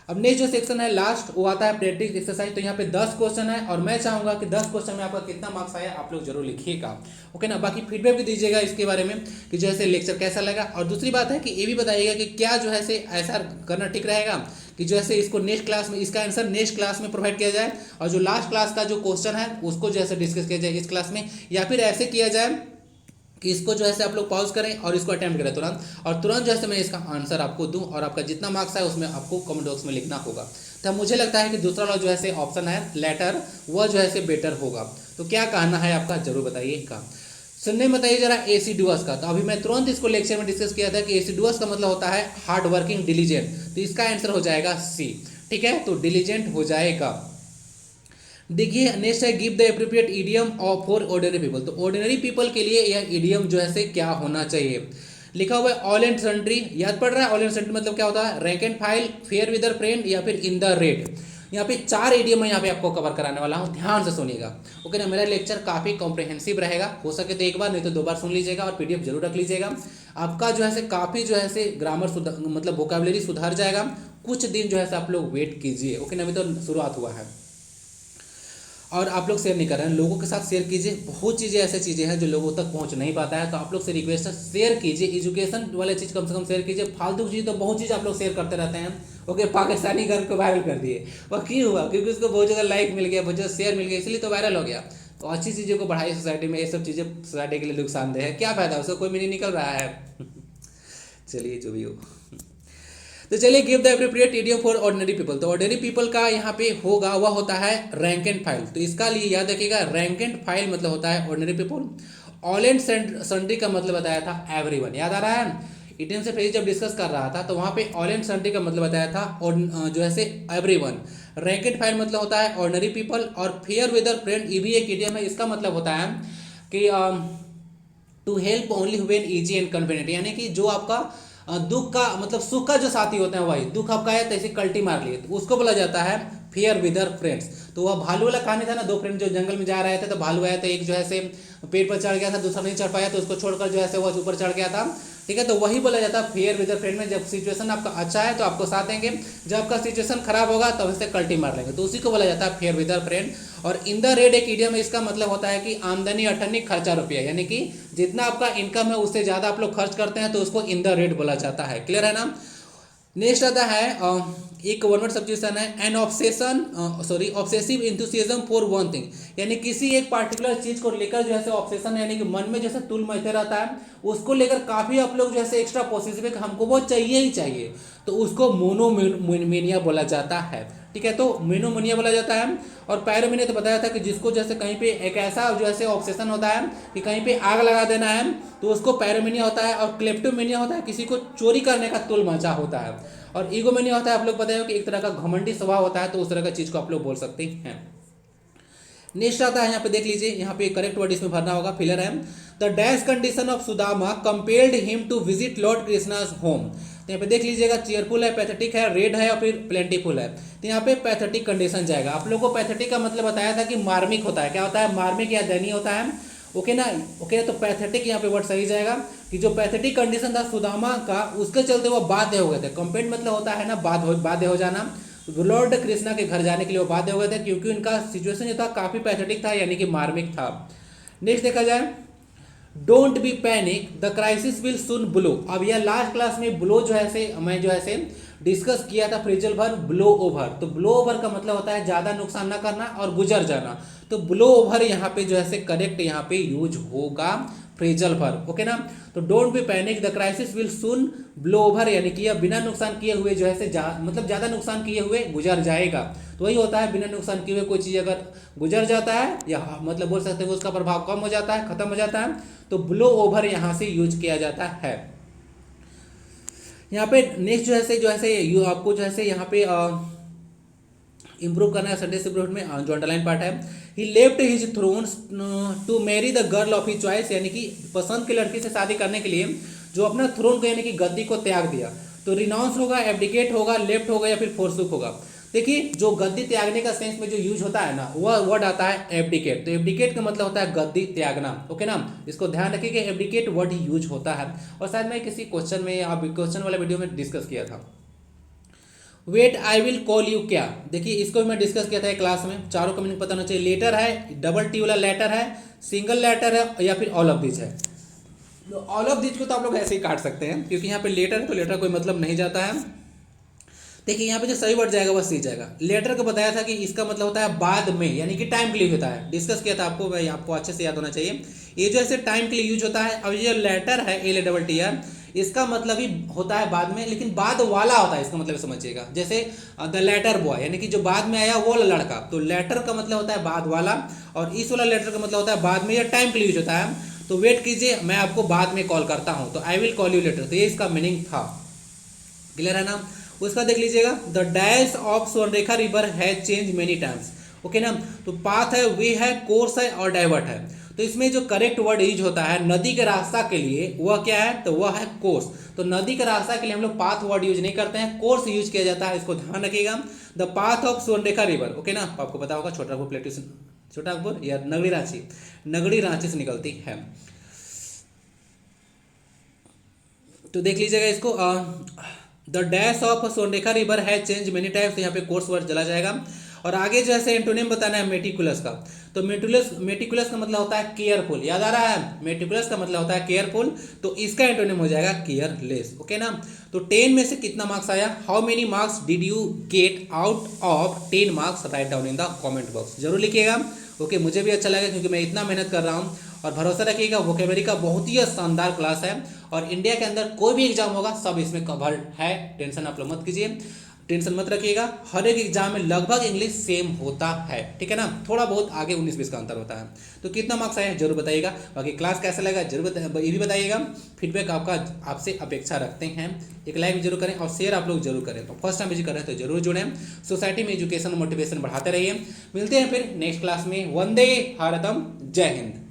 अब नेक्स्ट जो सेक्शन है लास्ट वो आता है प्रैक्टिस एक्सरसाइज। तो यहाँ पे 10 क्वेश्चन है और मैं चाहूंगा कि 10 क्वेश्चन में आपका कितना मार्क्स आया आप लोग जरूर लिखिएगा। ओके ना, बाकी फीडबैक भी दीजिएगा इसके बारे में कि जैसे लेक्चर कैसा लगा। और दूसरी बात है कि ये भी बताइएगा कि क्या जो है ऐसा करना ठीक रहेगा कि जैसे इसको नेक्स्ट क्लास में, इसका आंसर नेक्स्ट क्लास में प्रोवाइड किया जाए और जो लास्ट क्लास का जो क्वेश्चन है उसको जैसे डिस्कस किया जाए इस क्लास में, या फिर ऐसे किया जाए कि इसको जो है आप लोग पॉज करें और इसको अटेम्प्ट करें तुरंत, और तुरंत जो है मैं इसका आंसर आपको दूं और आपका जितना मार्क्स है उसमें आपको कमेंट बॉक्स में लिखना होगा। तो मुझे लगता है कि दूसरा वाला जो है ऑप्शन है लेटर, वह जो है बेटर होगा। तो क्या कहना है आपका जरूर बताइएगा। सुनने में बताइए जरा एसिडुअस का। तो अभी मैं तुरंत इसको लेक्चर में डिस्कस किया था कि एसिडुअस का मतलब होता है हार्ड वर्किंग, डिलीजेंट, तो इसका आंसर हो जाएगा सी, ठीक है, तो डिलीजेंट हो जाएगा। देखिए नेक्स्ट है give the appropriate idiom of for ordinary people. तो ऑर्डिनरी पीपल के लिए यह इडियम जो है क्या होना चाहिए, लिखा हुआ है ऑल एंड सन्ड्री, याद पड़ रहा है। ऑल एंड सन्ड्री मतलब क्या होता है, rank and file, fair with friend या फिर इन द रेट। यहाँ पे 4 इडियम मैं यहाँ पे आपको कवर कराने वाला हूँ, ध्यान से सुनिएगा। ओके ना, मेरा लेक्चर काफ़ी कॉम्प्रिहेंसिव रहेगा, हो सके तो एक बार नहीं तो 2 बार सुन लीजिएगा और पीडीएफ जरूर रख लीजिएगा। आपका जो है काफ़ी जो है ग्रामर मतलब वोकैबुलरी सुधर जाएगा। कुछ दिन जो है आप लोग वेट कीजिए। ओके ना, अभी तो शुरुआत हुआ है और आप लोग शेयर नहीं कर रहे हैं, लोगों के साथ शेयर कीजिए। बहुत चीज़ें ऐसी चीज़ें हैं जो लोगों तक पहुंच नहीं पाता है, तो आप लोग से रिक्वेस्ट है शेयर कीजिए। एजुकेशन वाले चीज़ कम से कम शेयर कीजिए, फालतू चीज़ तो बहुत चीज़ आप लोग शेयर करते रहते हैं। ओके, पाकिस्तानी गर्ल को वायरल कर दिए, वह क्यों हुआ, क्योंकि उसको बहुत ज़्यादा लाइक मिल गया, बहुत ज़्यादा शेयर मिल गया, इसलिए तो वायरल हो गया। तो अच्छी चीज़ों को बढ़ाइए सोसाइटी में, ये सब चीज़ें सोसाइटी के लिए नुकसानदेह है, क्या फ़ायदा, उसका कोई मीनिंग निकल रहा है। चलिए जो भी हो, तो चलिए give the appropriate idiom for ordinary people. तो ऑर्डिनरी पीपल का यहाँ पे होगा वह होता है रैंक एंड फाइल। तो इसका लिए याद रखिएगा, रैंक एंड फाइल मतलब होता है ordinary people. All and sundry का मतलब बताया था एवरीवन, याद आ रहा है। इडियम से फ्रेज जब डिस्कस कर रहा था तो वहाँ पे ऑल एंड सन्ड्री का मतलब बताया था जो है एवरीवन। रैंक एंड फाइल मतलब होता है ऑर्डिनरी पीपल। और फेयर वेदर फ्रेंड ये भी एक इडियम है, इसका मतलब होता है कि to help only when easy and convenient, यानी कि जो आपका दुख का मतलब सुख का जो साथी होते हैं, वही दुख आपका है तो ऐसे कल्टी मार लिए, तो उसको बोला जाता है फेयर विदर फ्रेंड्स। तो वह भालू वाला कहानी था ना, 2 फ्रेंड जो जंगल में जा रहे थे, तो भालू आया तो एक जो है पेड़ पर चढ़ गया था, दूसरा नहीं चढ़ पाया तो उसको छोड़कर जो है वह ऊपर चढ़ गया था, ठीक है। तो वही बोला जाता है फेयर विदर फ्रेंड में, जब सिचुएशन आपका अच्छा है तो आपको साथ देंगे, जब आपका सिचुएशन खराब होगा तो उससे कल्टी मार लेंगे, तो उसी को बोला जाता है फेयर विदर फ्रेंड। और इन द रेट एक इडियम है, इसका मतलब होता है कि आमदनी अठन्नी खर्चा रुपया, यानी कि जितना आपका इनकम है उससे ज़्यादा आप लोग खर्च करते हैं तो उसको इन द रेट बोला जाता है। क्लियर है ना। नेक्स्ट आता है एक वन वर्ड सब्स्टिट्यूशन है an obsessive enthusiasm for one thing, यानी किसी एक पार्टिकुलर चीज को लेकर जो है ऑब्सेशन, यानी कि मन में जैसे तुल मचते रहता है, उसको लेकर काफी आप लोग जैसे एक्स्ट्रा पॉजिटिव है कि हमको वो चाहिए ही चाहिए, तो उसको मोनोमेनिया बोला जाता है, ठीक है। तो मोनोमेनिया बोला जाता है। और पैरोमेनिया तो बताया था कि जिसको जैसे कहीं पे एक ऐसा जो है ऑब्सेशन होता है कि कहीं पे आग लगा देना है, तो उसको पैरोमेनिया होता है। और क्लेप्टोमेनिया होता है किसी को चोरी करने का तुल मचा होता है। और ईगोमेनिया होता है, आप लोग पता है कि एक तरह का घमंडी स्वभाव होता है, तो उस तरह का चीज को आप लोग बोल सकते हैं। नेक्स्ट आता है, यहाँ पे देख लीजिए, यहाँ पे करेक्ट वर्ड इसमें भरना होगा, फिलर है। The dash condition of Sudama compelled him to visit lord Krishna's home. तो यहाँ पे देख लीजिएगा, चीयरफुल है, पैथेटिक है, रेड है और फिर प्लेंटीफुल है। तो यहाँ पे पैथेटिक कंडीशन जाएगा। आप लोगों को पैथेटिक का मतलब बताया था कि मार्मिक होता है। क्या होता है? मार्मिक या दयनीय होता है। ओके ना? ओके, तो पैथेटिक यहाँ पे वर्ड सही जाएगा कि जो पैथेटिक कंडीशन था सुदामा का, उसके चलते वो बाध्य हो गए थे। कंपेल्ड मतलब होता है ना बाध्य हो जाना। लॉर्ड कृष्णा के घर जाने के लिए वो बाध्य हो गए थे क्योंकि उनका सिचुएशन जो था काफी पैथेटिक था, यानी कि मार्मिक था। नेक्स्ट देखा जाए, don't be panic the crisis will soon blow. अब यह लास्ट क्लास में ब्लो जो है से मैं जो है से डिस्कस किया था, फ्रेजल वर्ब ब्लो ओवर। तो ब्लो ओवर का मतलब होता है ज्यादा नुकसान ना करना और गुजर जाना। तो ब्लो ओवर यहाँ पे जो है से करेक्ट यहाँ पे यूज होगा फ्रेजल वर्ब। ओके ना? तो don't be panic the crisis will soon blow over, यानी कि यह बिना नुकसान किए हुए जो है से मतलब ज्यादा नुकसान किए हुए गुजर जाएगा। तो वही होता है, बिना नुकसान किए हुए कोई चीज अगर गुजर जाता है या मतलब बोल सकते हैं उसका प्रभाव कम हो जाता है, खत्म हो जाता है, तो ब्लो ओवर यहाँ से यूज किया जाता है। यहाँ पे नेक्स्ट जो है से आपको जो है से यहाँ पे इंप्रूव करना है सेंटेंस इंप्रूवमेंट में जो अंडरलाइन पार्ट है। He left his throne to marry the girl of his choice, यानी कि पसंद की लड़की से शादी करने के लिए जो अपना थ्रोन को यानी कि गद्दी को त्याग दिया। तो रिनाउंस होगा, एब्डिकेट होगा, लेफ्ट होगा या फिर फोर्सुक होगा। देखिए, जो गद्दी त्यागने का सेंस में जो यूज होता है ना, वह वर्ड आता है एब्डिकेट। तो एब्डिकेट का मतलब होता है गद्दी त्यागना। ओके ना? इसको ध्यान रखिए कि एब्डिकेट वर्ड ही यूज होता है, और शायद मैं किसी क्वेश्चन में या क्वेश्चन वाले वीडियो में डिस्कस किया था। Wait I will call you, क्या देखिए इसको भी मैं डिस्कस किया था एक क्लास में। चारों का मीनिंग पता होना चाहिए। लेटर है, डबल टी वाला लेटर है, सिंगल लेटर है या फिर ऑल ऑफ दिस है। तो ऑल ऑफ दिस को तो आप लोग ऐसे ही काट सकते हैं क्योंकि यहाँ पे लेटर है तो लेटर कोई मतलब नहीं जाता है। देखिए यहाँ पे जो सही वर्ड जाएगा वह सी जाएगा। लेटर को बताया था कि इसका मतलब होता है बाद में, यानी कि टाइम के लिए होता है। डिस्कस किया था आपको, भाई आपको अच्छे से याद होना चाहिए। ये जो है टाइम के लिए यूज होता है। अब ये लेटर है, एल डबल टी आर, इसका मतलब ही होता है बाद में, लेकिन बाद वाला होता है। इसका मतलब समझिएगा, जैसे द लेटर बॉय, यानी कि जो बाद में आया वो लड़का। तो लेटर का मतलब होता है बाद वाला, और इस वाला लेटर का मतलब होता है बाद में या टाइम के लिए यूज होता है। तो वेट कीजिए, मैं आपको बाद में कॉल करता हूँ। तो आई विल कॉल यू लेटर, तो ये इसका मीनिंग था। क्लियर है ना? उसका देख लीजिएगा, the dash of Swarnarekha river has change many times. Okay ना? तो पाथ है, वे है, कोर्स है और डाइवर्ट है। तो इसमें जो करेक्ट वर्ड यूज होता है नदी के रास्ता के लिए, वह क्या है? तो वह है कोर्स। तो नदी के रास्ता के लिए हम लोग पाथ वर्ड यूज नहीं करते हैं, कोर्स यूज किया जाता है। इसको ध्यान रखिएगा। The path of Swarnarekha river. Okay ना? आपको पता होगा छोटानागपुर प्लेटू से, छोटानागपुर या नगड़ी रांची से निकलती है। तो देख लीजिएगा इसको, the dash of Swarnarekha river has change many times. यहाँ पे कोर्स वर्ड चला जाएगा। और आगे जो है एंटोनिम बताना है मेटिकुलस का। तो मेटिकुलस का मतलब होता है केयरफुल। याद आ रहा है? मेटिकुलस का मतलब होता है केयरफुल, तो इसका एंटोनिम हो जाएगा केयरलेस। ओके ना? तो 10 में से कितना मार्क्स आया? How many marks did you get out of 10 marks? Write down in the comment box, जरूर लिखिएगा। ओके, मुझे भी अच्छा लगा क्योंकि मैं इतना मेहनत कर रहा हूँ। और भरोसा रखिएगा, वोकेबलरी का बहुत ही शानदार क्लास है, और इंडिया के अंदर कोई भी एग्जाम होगा सब इसमें कवर्ड है। टेंशन आप लोग मत कीजिए, टेंशन मत रखिएगा। हर एक एग्जाम में लगभग इंग्लिश सेम होता है, ठीक है ना? थोड़ा बहुत आगे 19-20 का अंतर होता है। तो कितना मार्क्स आए जरूर बताइएगा। बाकी क्लास कैसा लगा जरूर ये भी बताइएगा। फीडबैक आपका आपसे अपेक्षा रखते हैं। एक लाइक भी जरूर करें और शेयर आप लोग जरूर करें। तो फर्स्ट टाइम विजिट कर रहे हैं तो जरूर जुड़ें। सोसाइटी में एजुकेशन मोटिवेशन बढ़ाते रहिए। मिलते हैं फिर नेक्स्ट क्लास में। वंदे भारतम, जय हिंद।